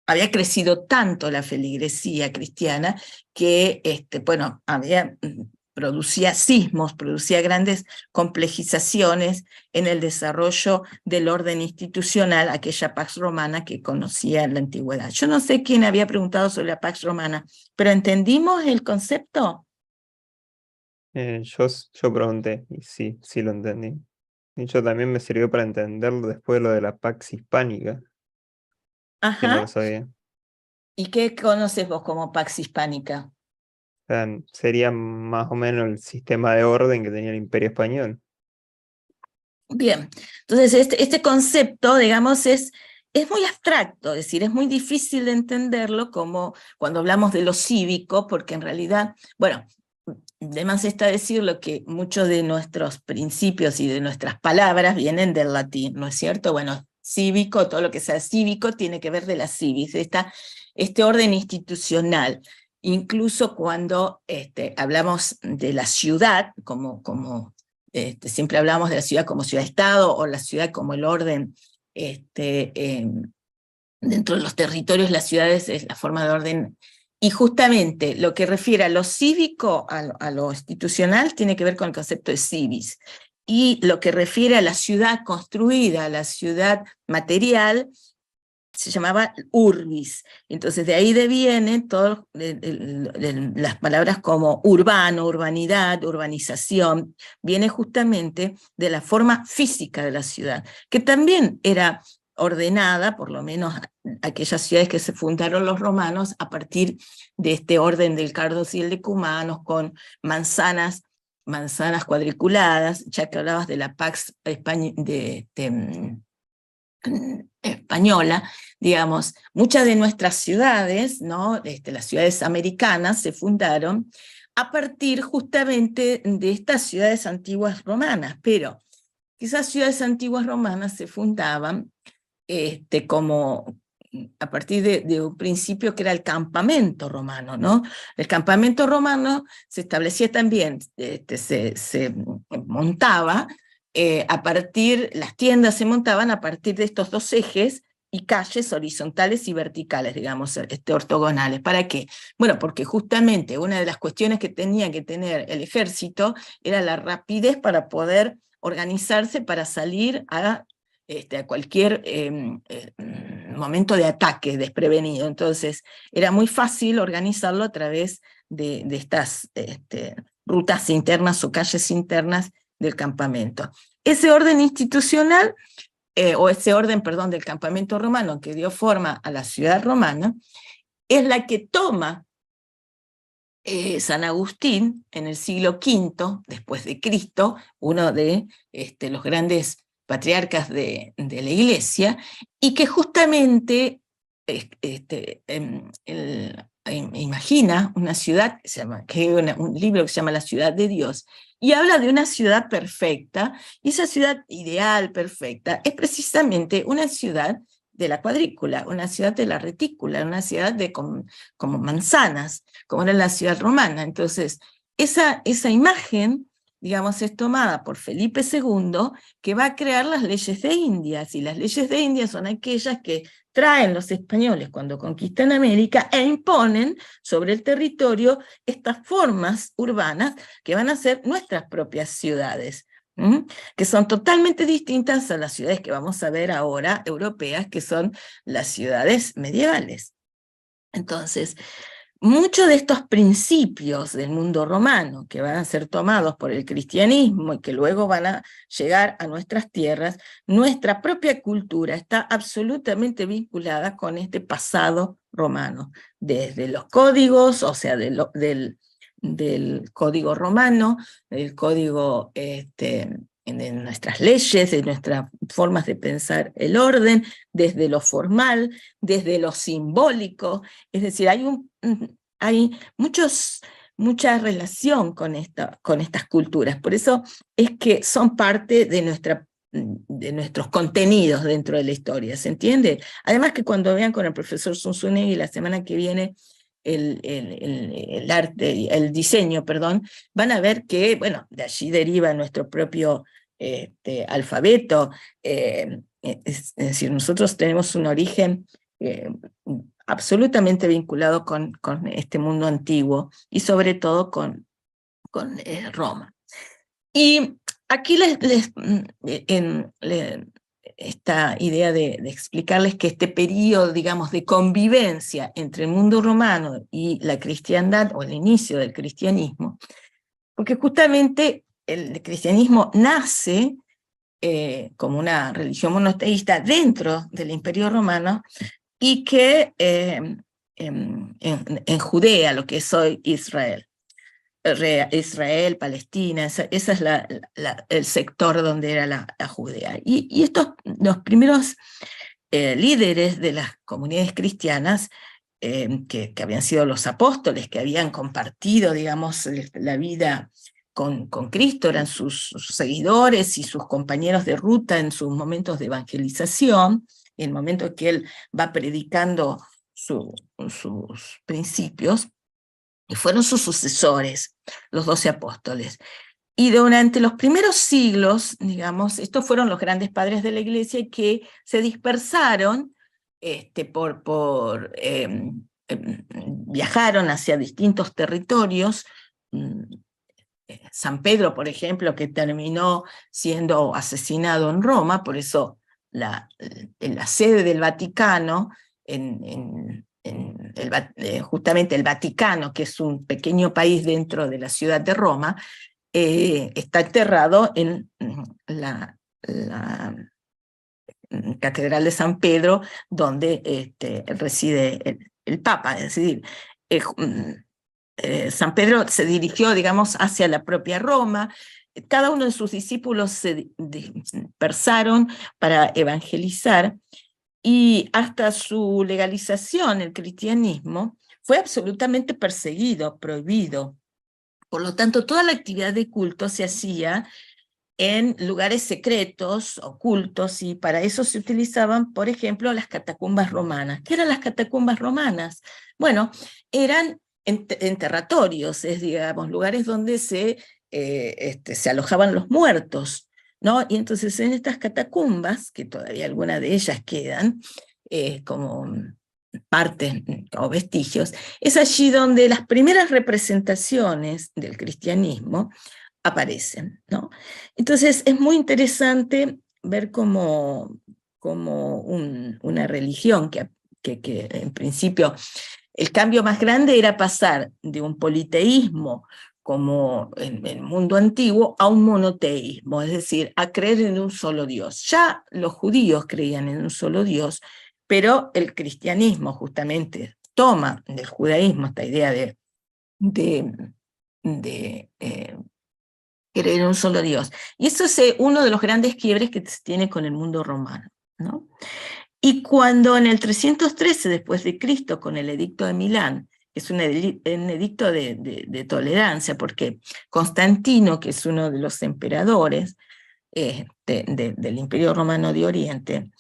había crecido tanto la feligresía cristiana que producía sismos, producía grandes complejizaciones en el desarrollo del orden institucional, aquella Pax Romana que conocía en la antigüedad. Yo no sé quién había preguntado sobre la Pax Romana, pero ¿entendimos el concepto? Yo pregunté, y sí lo entendí. Y yo también me sirvió para entenderlo después lo de la Pax Hispánica, que no lo Ajá. sabía. ¿Y qué conoces vos como Pax Hispánica? O sea, sería más o menos el sistema de orden que tenía el Imperio Español. Bien, entonces este concepto, digamos, es muy abstracto, es decir, es muy difícil de entenderlo como cuando hablamos de lo cívico, porque en realidad, bueno, además está decirlo que muchos de nuestros principios y de nuestras palabras vienen del latín, ¿no es cierto? Bueno, cívico, todo lo que sea cívico tiene que ver de la civis, este orden institucional. Incluso cuando hablamos de la ciudad, siempre hablamos de la ciudad como ciudad-estado, o la ciudad como el orden dentro de los territorios, las ciudades es la forma de orden. Y justamente lo que refiere a lo cívico, a lo institucional, tiene que ver con el concepto de civis. Y lo que refiere a la ciudad construida, a la ciudad material, se llamaba urbis. Entonces de ahí devienen todas las palabras como urbano, urbanidad, urbanización, viene justamente de la forma física de la ciudad, que también era ordenada, por lo menos aquellas ciudades que se fundaron los romanos, a partir de este orden del Cardos y el Decumanos, con manzanas cuadriculadas, ya que hablabas de la Pax española, digamos, muchas de nuestras ciudades, ¿no? Las ciudades americanas se fundaron a partir justamente de estas ciudades antiguas romanas, pero esas ciudades antiguas romanas se fundaban como a partir de un principio que era el campamento romano, ¿no? El campamento romano se establecía también, se montaba a partir, las tiendas se montaban a partir de estos dos ejes y calles horizontales y verticales, digamos, ortogonales. ¿Para qué? Bueno, porque justamente una de las cuestiones que tenía que tener el ejército era la rapidez para poder organizarse para salir a cualquier momento de ataque desprevenido. Entonces, era muy fácil organizarlo a través de estas rutas internas o calles internas del campamento. Ese orden institucional, o ese orden, perdón, del campamento romano que dio forma a la ciudad romana, es la que toma San Agustín en el siglo V después de Cristo, uno de los grandes patriarcas de la Iglesia, y que justamente imagina una ciudad, un libro que se llama La ciudad de Dios, y habla de una ciudad perfecta, y esa ciudad ideal, perfecta, es precisamente una ciudad de la cuadrícula, una ciudad de la retícula, una ciudad de como manzanas, como era la ciudad romana. Entonces, esa imagen, digamos, es tomada por Felipe II, que va a crear las leyes de Indias, y las leyes de Indias son aquellas que traen los españoles cuando conquistan América e imponen sobre el territorio estas formas urbanas que van a ser nuestras propias ciudades, que son totalmente distintas a las ciudades que vamos a ver ahora, europeas, que son las ciudades medievales. Entonces, muchos de estos principios del mundo romano que van a ser tomados por el cristianismo y que luego van a llegar a nuestras tierras, nuestra propia cultura está absolutamente vinculada con este pasado romano, desde los códigos, o sea, del código romano, del código de nuestras leyes, de nuestras formas de pensar el orden, desde lo formal, desde lo simbólico. Es decir, hay mucha relación con estas culturas. Por eso es que son parte de nuestros contenidos dentro de la historia, ¿se entiende? Además que cuando vean con el profesor Zunzunegui la semana que viene el diseño, perdón, van a ver que, bueno, de allí deriva nuestro propio alfabeto, es decir, nosotros tenemos un origen absolutamente vinculado con este mundo antiguo, y sobre todo con Roma. Y aquí esta idea de explicarles que este periodo, digamos, de convivencia entre el mundo romano y la cristiandad, o el inicio del cristianismo, porque justamente el cristianismo nace como una religión monoteísta dentro del Imperio Romano, y que en Judea, lo que es hoy Israel, Palestina, ese es el sector donde era la Judea. Y estos, los primeros líderes de las comunidades cristianas, que habían sido los apóstoles, que habían compartido, digamos, la vida con Cristo, eran sus seguidores y sus compañeros de ruta en sus momentos de evangelización, en el momento que él va predicando sus principios, y fueron sus sucesores, los 12 apóstoles. Y durante los primeros siglos, digamos, estos fueron los grandes padres de la iglesia que se dispersaron, viajaron hacia distintos territorios. San Pedro, por ejemplo, que terminó siendo asesinado en Roma, por eso la sede del Vaticano, justamente el Vaticano, que es un pequeño país dentro de la ciudad de Roma, está enterrado en la Catedral de San Pedro, donde reside el Papa. Es decir, San Pedro se dirigió, digamos, hacia la propia Roma. Cada uno de sus discípulos se dispersaron para evangelizar, y hasta su legalización, el cristianismo fue absolutamente perseguido, prohibido. Por lo tanto, toda la actividad de culto se hacía en lugares secretos, ocultos, y para eso se utilizaban, por ejemplo, las catacumbas romanas. ¿Qué eran las catacumbas romanas? Bueno, eran enterratorios, digamos, lugares donde se alojaban los muertos, ¿no? Y entonces en estas catacumbas, que todavía algunas de ellas quedan, como partes o vestigios, es allí donde las primeras representaciones del cristianismo aparecen, ¿no? Entonces es muy interesante ver cómo una religión que en principio el cambio más grande era pasar de un politeísmo como en el mundo antiguo a un monoteísmo, es decir, a creer en un solo Dios. Ya los judíos creían en un solo Dios, pero el cristianismo justamente toma del judaísmo esta idea de creer en un solo Dios. Y eso es uno de los grandes quiebres que se tiene con el mundo romano, ¿no? Y cuando en el 313 después de Cristo, con el edicto de Milán, que es un edicto de tolerancia, porque Constantino, que es uno de los emperadores del Imperio Romano de Oriente,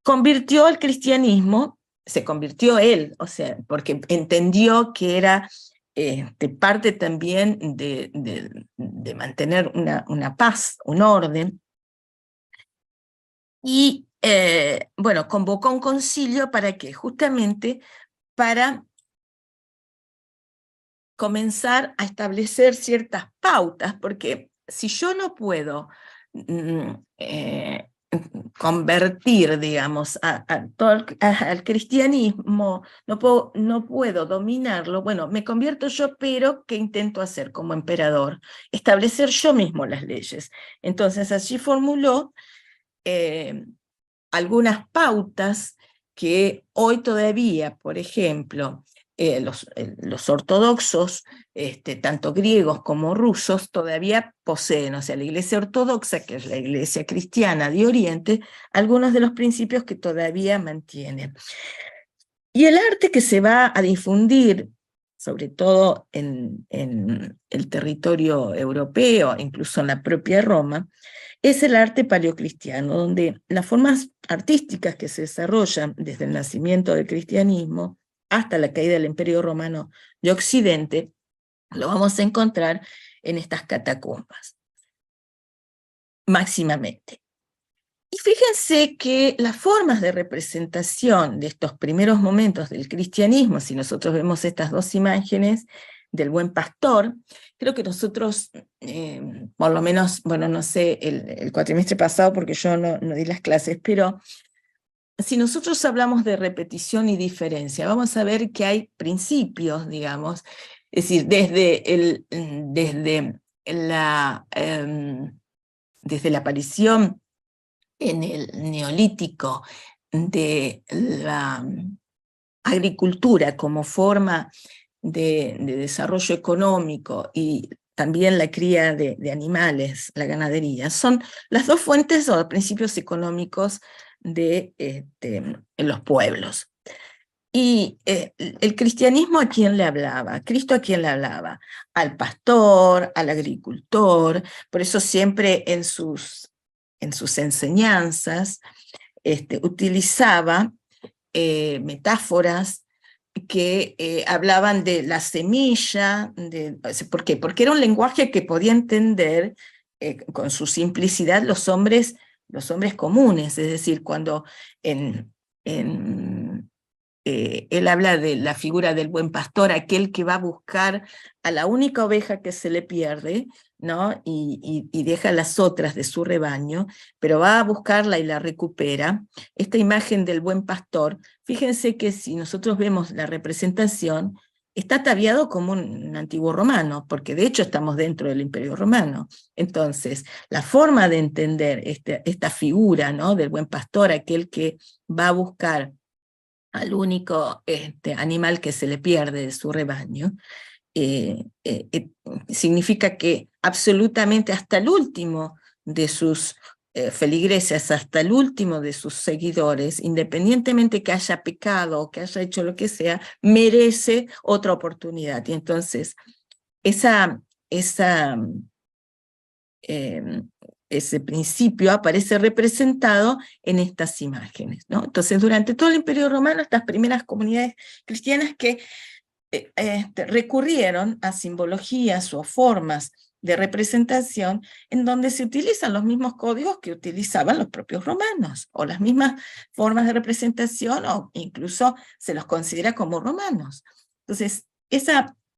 convirtió al cristianismo, se convirtió él, o sea, porque entendió que era parte también de mantener una paz, un orden, y bueno, convocó un concilio para qué, justamente para comenzar a establecer ciertas pautas, porque si yo no puedo convertir, digamos, al cristianismo, no puedo dominarlo, bueno, me convierto yo, pero ¿qué intento hacer como emperador? Establecer yo mismo las leyes. Entonces allí formuló algunas pautas que hoy todavía, por ejemplo, los ortodoxos, tanto griegos como rusos, todavía poseen, o sea, la Iglesia Ortodoxa, que es la Iglesia cristiana de Oriente, algunos de los principios que todavía mantiene. Y el arte que se va a difundir, sobre todo en el territorio europeo, incluso en la propia Roma, es el arte paleocristiano, donde las formas artísticas que se desarrollan desde el nacimiento del cristianismo hasta la caída del Imperio Romano de Occidente, lo vamos a encontrar en estas catacumbas, máximamente. Y fíjense que las formas de representación de estos primeros momentos del cristianismo, si nosotros vemos estas dos imágenes del buen pastor, creo que nosotros, por lo menos, bueno, no sé, el cuatrimestre pasado, porque yo no di las clases, pero si nosotros hablamos de repetición y diferencia, vamos a ver que hay principios, digamos, es decir, desde la aparición en el Neolítico de la agricultura como forma de desarrollo económico y también la cría de animales, la ganadería, son las dos fuentes o principios económicos de los pueblos. Y el cristianismo, ¿a quién le hablaba? ¿Cristo a quién le hablaba? Al pastor, al agricultor, por eso siempre en sus enseñanzas utilizaba metáforas que hablaban de la semilla, ¿por qué? Porque era un lenguaje que podía entender con su simplicidad los hombres comunes, es decir, cuando él habla de la figura del buen pastor, aquel que va a buscar a la única oveja que se le pierde, ¿no? y deja las otras de su rebaño, pero va a buscarla y la recupera. Esta imagen del buen pastor, fíjense que si nosotros vemos la representación, está ataviado como un antiguo romano, porque de hecho estamos dentro del Imperio Romano. Entonces, la forma de entender esta figura, ¿no? del buen pastor, aquel que va a buscar al único animal que se le pierde de su rebaño, significa que absolutamente hasta el último de sus feligreses, hasta el último de sus seguidores, independientemente que haya pecado o que haya hecho lo que sea, merece otra oportunidad. Y entonces, ese principio aparece representado en estas imágenes, ¿no? Entonces, durante todo el Imperio Romano, estas primeras comunidades cristianas que recurrieron a simbologías o formas de representación en donde se utilizan los mismos códigos que utilizaban los propios romanos, o las mismas formas de representación, o incluso se los considera como romanos. Entonces,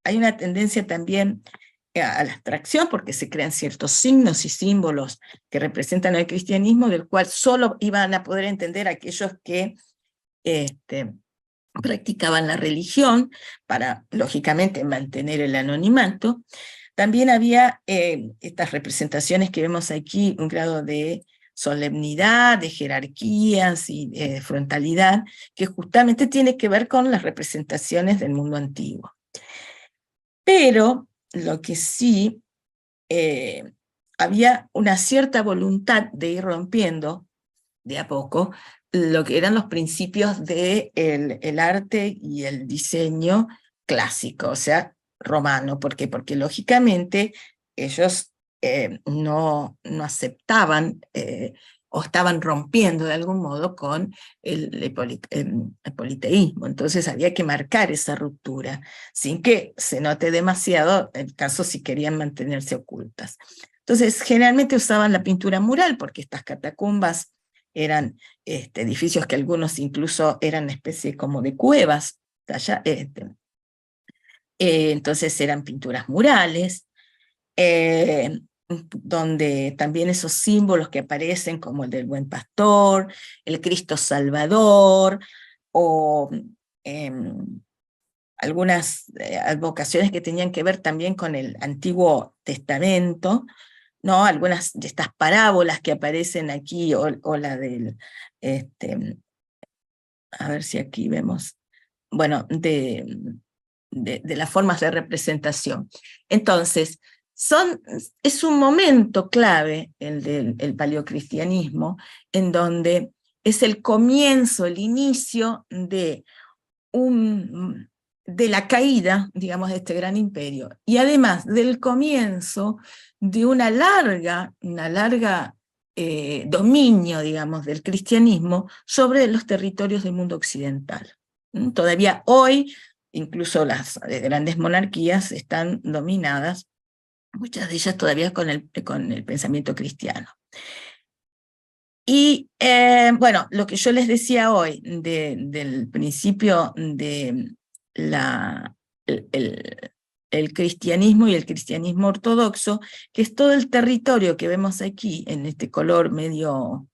hay una tendencia también a la abstracción, porque se crean ciertos signos y símbolos que representan el cristianismo, del cual solo iban a poder entender aquellos que practicaban la religión, para, lógicamente, mantener el anonimato. También había estas representaciones que vemos aquí, un grado de solemnidad, de jerarquías y de frontalidad, que justamente tiene que ver con las representaciones del mundo antiguo. Pero lo que sí, había una cierta voluntad de ir rompiendo de a poco lo que eran los principios del arte y el diseño clásico, o sea, romano. ¿Por qué? Porque lógicamente ellos no aceptaban o estaban rompiendo de algún modo con el politeísmo. Entonces había que marcar esa ruptura, sin que se note demasiado, en caso si querían mantenerse ocultas. Entonces generalmente usaban la pintura mural, porque estas catacumbas eran edificios que algunos incluso eran una especie como de cuevas, entonces eran pinturas murales, donde también esos símbolos que aparecen como el del Buen Pastor, el Cristo Salvador, o algunas advocaciones que tenían que ver también con el Antiguo Testamento, ¿no? Algunas de estas parábolas que aparecen aquí, o la del, a ver si aquí vemos, bueno, de las formas de representación. Entonces, es un momento clave el del paleocristianismo, en donde es el comienzo, el inicio de la caída, digamos, de este gran imperio, y además del comienzo de una larga dominio, digamos, del cristianismo sobre los territorios del mundo occidental. Todavía hoy, incluso las grandes monarquías están dominadas, muchas de ellas todavía con el pensamiento cristiano. Y bueno, lo que yo les decía hoy del principio de el cristianismo y el cristianismo ortodoxo, que es todo el territorio que vemos aquí en este color medio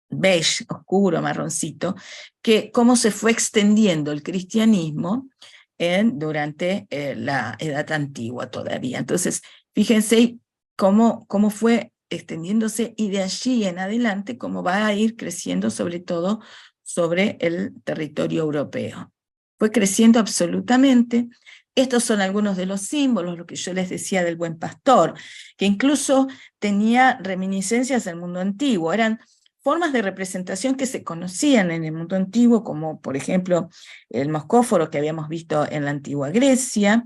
beige, oscuro, marroncito, que cómo se fue extendiendo el cristianismo durante la Edad Antigua todavía. Entonces, fíjense cómo fue extendiéndose, y de allí en adelante cómo va a ir creciendo, sobre todo sobre el territorio europeo. Fue creciendo absolutamente. Estos son algunos de los símbolos, lo que yo les decía del Buen Pastor, que incluso tenía reminiscencias del mundo antiguo. Eran formas de representación que se conocían en el mundo antiguo, como por ejemplo el moscóforo que habíamos visto en la antigua Grecia,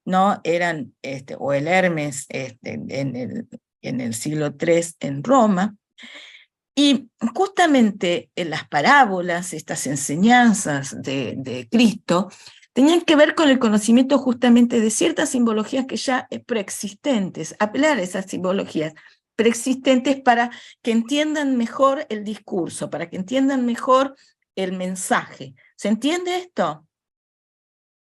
¿no? Eran, o el Hermes en el siglo III en Roma. Y justamente en las parábolas, estas enseñanzas de Cristo, tenían que ver con el conocimiento justamente de ciertas simbologías que ya preexistentes, apelar a esas simbologías preexistentes para que entiendan mejor el discurso, para que entiendan mejor el mensaje. ¿Se entiende esto?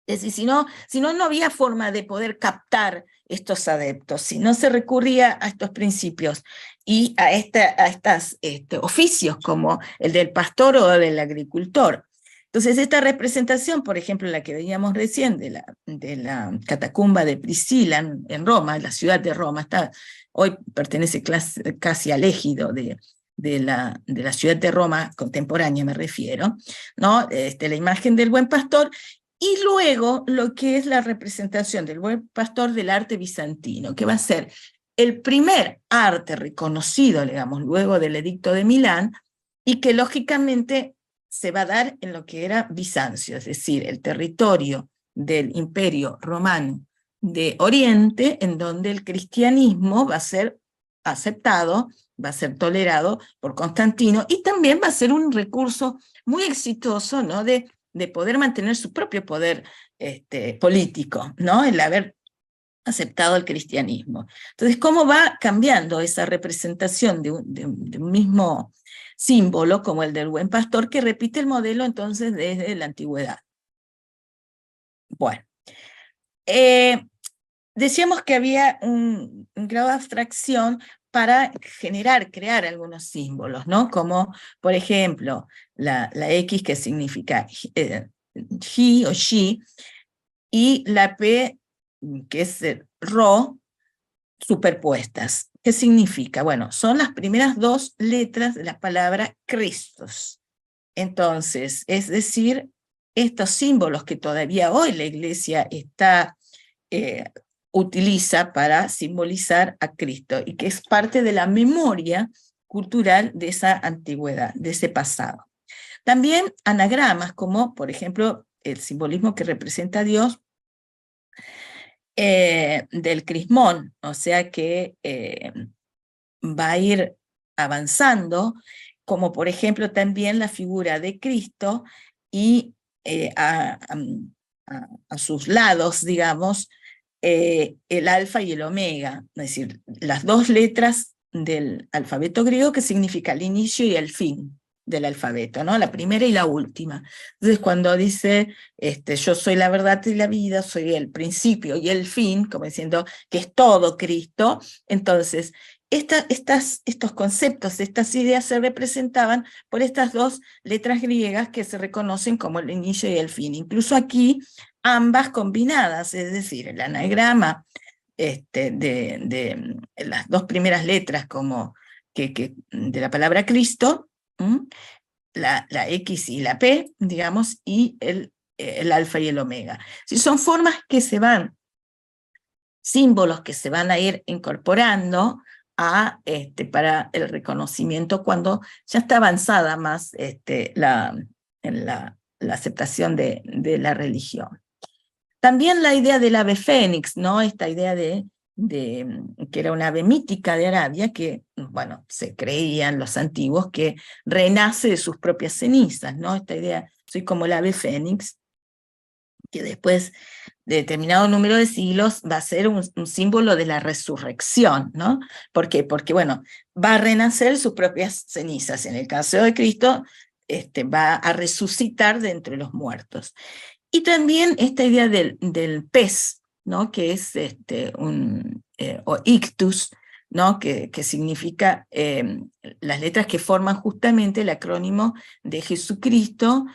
Es decir, si no había forma de poder captar estos adeptos, si no se recurría a estos principios y a estos oficios como el del pastor o del agricultor. Entonces esta representación, por ejemplo, la que veíamos recién de la catacumba de Priscila en Roma, en la ciudad de Roma, hoy pertenece casi al ejido de la ciudad de Roma contemporánea, me refiero, ¿no? La imagen del Buen Pastor. Y luego lo que es la representación del Buen Pastor del arte bizantino, que va a ser el primer arte reconocido, digamos, luego del Edicto de Milán, y que lógicamente se va a dar en lo que era Bizancio, es decir, el territorio del Imperio Romano de Oriente, en donde el cristianismo va a ser aceptado, va a ser tolerado por Constantino, y también va a ser un recurso muy exitoso, ¿no?, de poder mantener su propio poder político, ¿no? El haber aceptado el cristianismo. Entonces, ¿cómo va cambiando esa representación de un mismo símbolo, como el del buen pastor, que repite el modelo entonces desde la antigüedad? Bueno, decíamos que había un grado de abstracción para crear algunos símbolos, ¿no? Como, por ejemplo, la X, que significa he o she, y la P, que es ro, superpuestas. ¿Qué significa? Bueno, son las primeras dos letras de la palabra Christus. Entonces, es decir, estos símbolos que todavía hoy la Iglesia utiliza para simbolizar a Cristo y que es parte de la memoria cultural de esa antigüedad, de ese pasado. También anagramas como, por ejemplo, el simbolismo que representa a Dios del crismón, o sea que va a ir avanzando, como por ejemplo también la figura de Cristo y a sus lados, digamos, el alfa y el omega, es decir, las dos letras del alfabeto griego que significa el inicio y el fin del alfabeto, ¿no? La primera y la última. Entonces cuando dice, yo soy la verdad y la vida, soy el principio y el fin, como diciendo que es todo Cristo, entonces estos conceptos, estas ideas se representaban por estas dos letras griegas que se reconocen como el inicio y el fin. Incluso aquí ambas combinadas, es decir, el anagrama de las dos primeras letras como de la palabra Cristo, la X y la P, digamos, y el alfa y el omega. Si son formas que se van, símbolos que se van a ir incorporando para el reconocimiento cuando ya está avanzada más la aceptación de la religión. También la idea del ave fénix, ¿no? Esta idea que era una ave mítica de Arabia, que, bueno, se creían los antiguos que renace de sus propias cenizas, ¿no? Esta idea, soy como el ave fénix, que después de determinado número de siglos va a ser un símbolo de la resurrección, ¿no? ¿Por qué? Porque, bueno, va a renacer sus propias cenizas. En el caso de Cristo, va a resucitar de entre los muertos. Y también esta idea del pez, ¿no? Que es o ictus, ¿no? Que significa las letras que forman justamente el acrónimo de Jesucristo,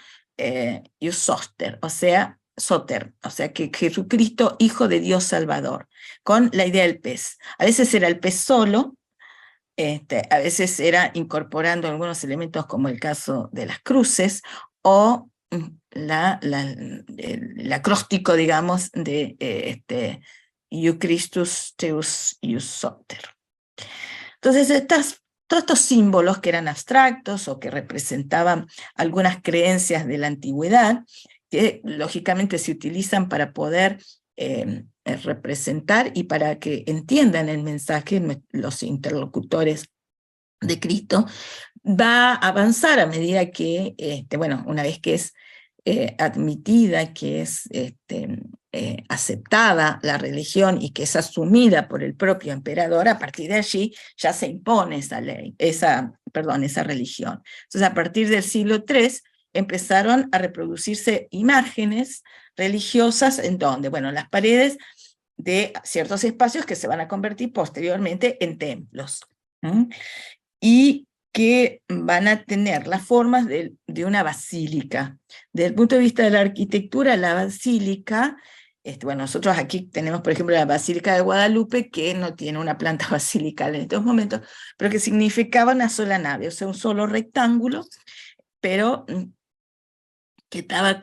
Soter, o sea, que Jesucristo, Hijo de Dios Salvador, con la idea del pez. A veces era el pez solo, a veces era incorporando algunos elementos como el caso de las cruces, o el acróstico, digamos, de Iu Christus Teus Ius Soter. Entonces, todos estos símbolos que eran abstractos o que representaban algunas creencias de la antigüedad, que lógicamente se utilizan para poder representar y para que entiendan el mensaje los interlocutores de Cristo, va a avanzar a medida que, una vez que es admitida, que es aceptada la religión y que es asumida por el propio emperador, a partir de allí ya se impone esa religión. Entonces, a partir del siglo III empezaron a reproducirse imágenes religiosas en donde, las paredes de ciertos espacios que se van a convertir posteriormente en templos. Y que van a tener las formas de una basílica. Desde el punto de vista de la arquitectura, la basílica, nosotros aquí tenemos, por ejemplo, la Basílica de Guadalupe, que no tiene una planta basilical en estos momentos, pero que significaba una sola nave, o sea, un solo rectángulo, pero que estaba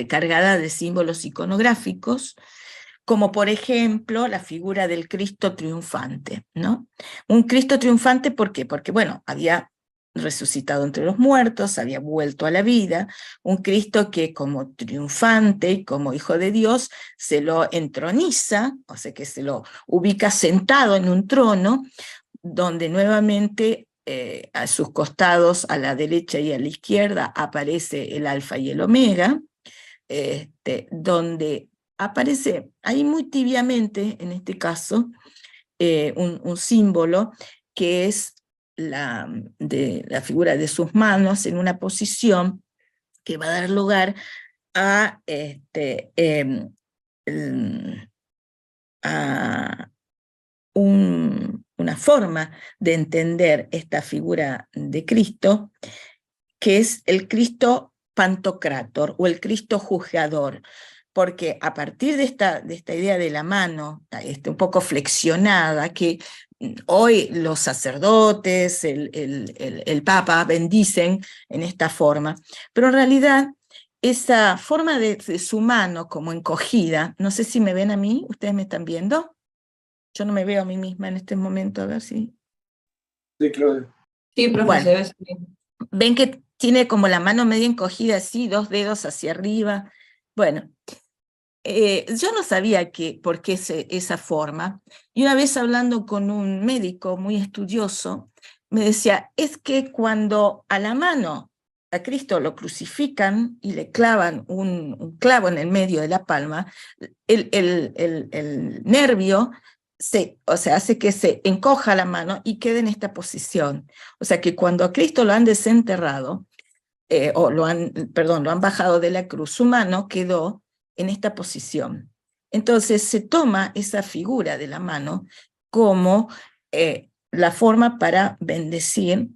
cargada de símbolos iconográficos, como por ejemplo la figura del Cristo triunfante, ¿no? Un Cristo triunfante, ¿por qué? Porque, había resucitado entre los muertos, había vuelto a la vida, un Cristo que como triunfante y como Hijo de Dios se lo entroniza, o sea que se lo ubica sentado en un trono, donde nuevamente a sus costados, a la derecha y a la izquierda, aparece el alfa y el omega, donde aparece ahí muy tibiamente, en este caso, un símbolo que es la figura de sus manos en una posición que va a dar lugar a, a una forma de entender esta figura de Cristo, que es el Cristo pantocrátor o el Cristo juzgador, porque a partir de esta idea de la mano, un poco flexionada, que hoy los sacerdotes, el Papa bendicen en esta forma, pero en realidad esa forma de su mano como encogida, no sé si me ven a mí, ¿ustedes me están viendo? Yo no me veo a mí misma en este momento, a ver si... Sí, Claudia. Sí, profe, Bueno, se ve bien. ven que tiene como la mano medio encogida así, 2 dedos hacia arriba. Bueno, yo no sabía por qué esa forma, y una vez hablando con un médico muy estudioso, me decía, es que cuando a la mano a Cristo lo crucifican y le clavan un clavo en el medio de la palma, el nervio hace que se encoja la mano y quede en esta posición. O sea que cuando a Cristo lo han desenterrado, lo han bajado de la cruz, su mano quedó en esta posición. Entonces se toma esa figura de la mano como la forma para bendecir,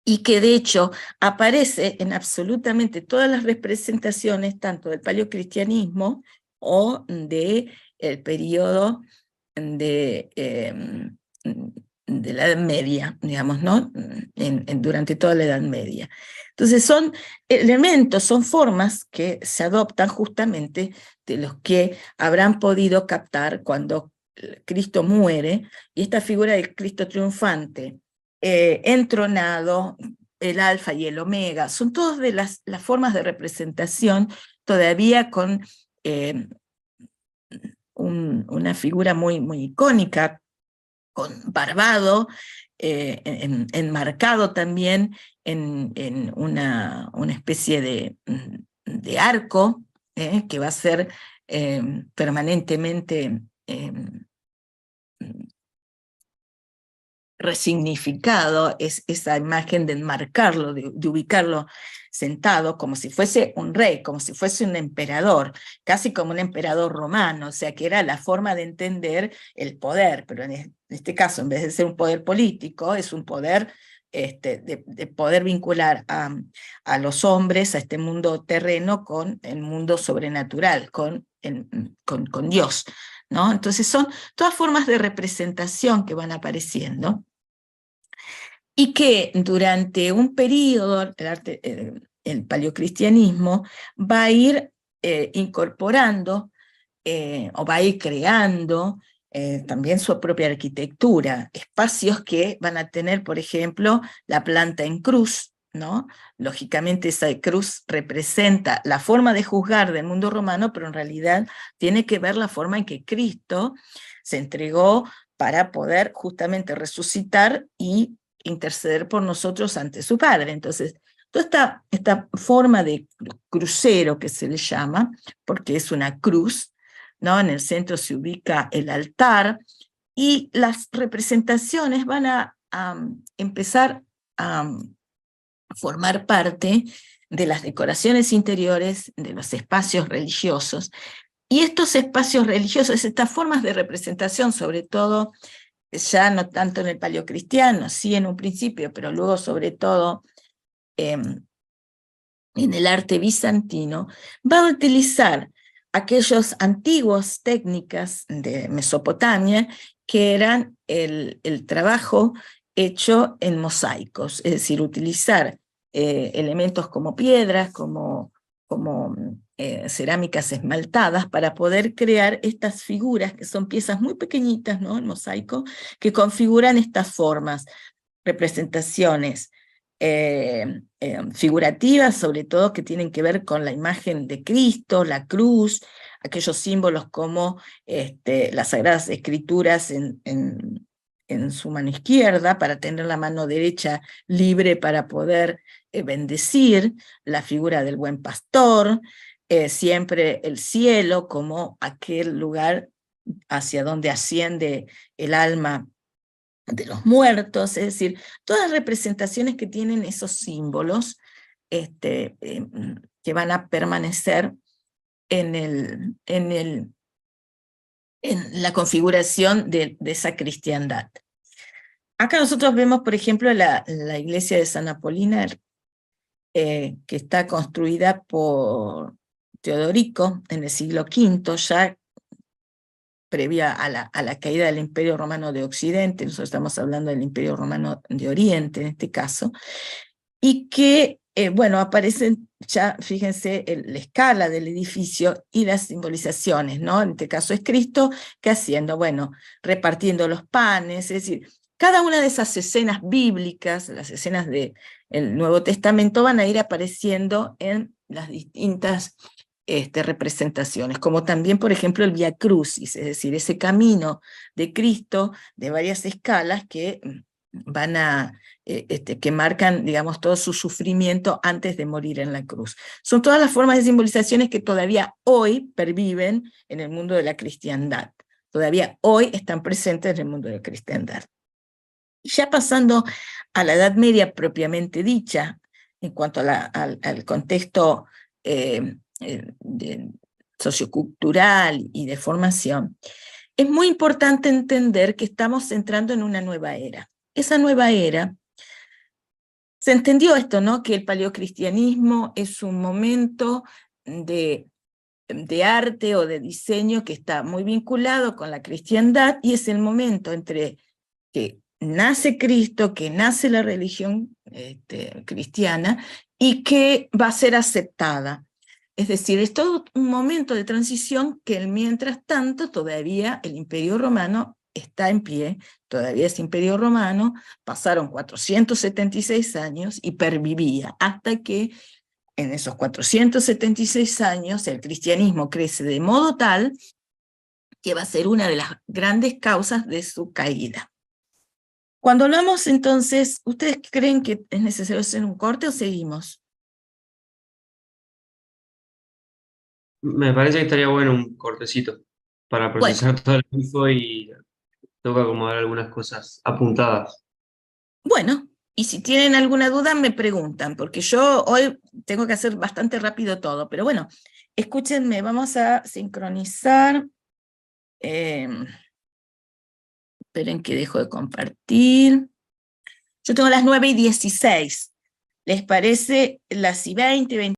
y que de hecho aparece en absolutamente todas las representaciones, tanto del paleocristianismo o del periodo de la Edad Media, digamos, ¿no? Durante toda la Edad Media. Entonces son elementos, son formas que se adoptan justamente de los que habrán podido captar cuando Cristo muere, y esta figura del Cristo triunfante, entronado, el alfa y el omega, son todas de las formas de representación todavía con una figura muy, muy icónica, con barbado, enmarcado también en una especie de arco, que va a ser permanentemente resignificado, es esa imagen de enmarcarlo, de ubicarlo sentado como si fuese un rey, como si fuese un emperador, casi como un emperador romano, o sea que era la forma de entender el poder, pero en este caso, en vez de ser un poder político, es un poder de poder vincular a los hombres, a este mundo terreno, con el mundo sobrenatural, con Dios, ¿no? Entonces son todas formas de representación que van apareciendo, y que durante un periodo el paleocristianismo va a ir incorporando o va a ir creando también su propia arquitectura, espacios que van a tener, por ejemplo, la planta en cruz, ¿no? Lógicamente esa cruz representa la forma de juzgar del mundo romano, pero en realidad tiene que ver la forma en que Cristo se entregó para poder justamente resucitar y interceder por nosotros ante su Padre. Entonces, toda esta forma de crucero que se le llama, porque es una cruz, ¿no? En el centro se ubica el altar, y las representaciones van a empezar a formar parte de las decoraciones interiores de los espacios religiosos. Y estos espacios religiosos, estas formas de representación, sobre todo, ya no tanto en el paleocristiano, sí en un principio, pero luego sobre todo en el arte bizantino, va a utilizar aquellas antiguas técnicas de Mesopotamia, que eran el trabajo hecho en mosaicos, es decir, utilizar elementos como piedras, como cerámicas esmaltadas, para poder crear estas figuras, que son piezas muy pequeñitas, ¿no? El mosaico, que configuran estas formas, representaciones figurativas, sobre todo que tienen que ver con la imagen de Cristo, la cruz, aquellos símbolos como las Sagradas Escrituras en su mano izquierda, para tener la mano derecha libre para poder bendecir, la figura del buen pastor, siempre el cielo como aquel lugar hacia donde asciende el alma de los muertos, es decir, todas las representaciones que tienen esos símbolos que van a permanecer en la configuración de esa cristiandad. Acá nosotros vemos, por ejemplo, la iglesia de San Apolinar, que está construida por Teodorico en el siglo V, ya previa a la caída del Imperio Romano de Occidente. Nosotros estamos hablando del Imperio Romano de Oriente en este caso, y que, bueno, aparecen ya, fíjense, la escala del edificio y las simbolizaciones, ¿no? En este caso es Cristo, que haciendo, bueno, repartiendo los panes, es decir, cada una de esas escenas bíblicas, las escenas del Nuevo Testamento, van a ir apareciendo en las distintas representaciones, como también, por ejemplo, el Vía Crucis, es decir, ese camino de Cristo de varias escalas que van a, que marcan, digamos, todo su sufrimiento antes de morir en la cruz. Son todas las formas de simbolizaciones que todavía hoy perviven en el mundo de la cristiandad. Todavía hoy están presentes en el mundo de la cristiandad. Y ya pasando a la Edad Media propiamente dicha, en cuanto a al contexto sociocultural y de formación, es muy importante entender que estamos entrando en una nueva era. Esa nueva era, se entendió esto, ¿no? Que el paleocristianismo es un momento de arte o de diseño que está muy vinculado con la cristiandad, y es el momento entre que nace Cristo, que nace la religión cristiana, y que va a ser aceptada. Es decir, es todo un momento de transición que mientras tanto todavía el Imperio Romano está en pie, todavía es Imperio Romano, pasaron 476 años y pervivía, hasta que en esos 476 años el cristianismo crece de modo tal que va a ser una de las grandes causas de su caída. Cuando hablamos entonces, ¿ustedes creen que es necesario hacer un corte o seguimos? Me parece que estaría bueno un cortecito para procesar toda la info y tengo que acomodar algunas cosas apuntadas. Bueno, y si tienen alguna duda me preguntan, porque yo hoy tengo que hacer bastante rápido todo, pero bueno, escúchenme, vamos a sincronizar. Esperen que dejo de compartir. Yo tengo las 9:16. ¿Les parece las 20, 20?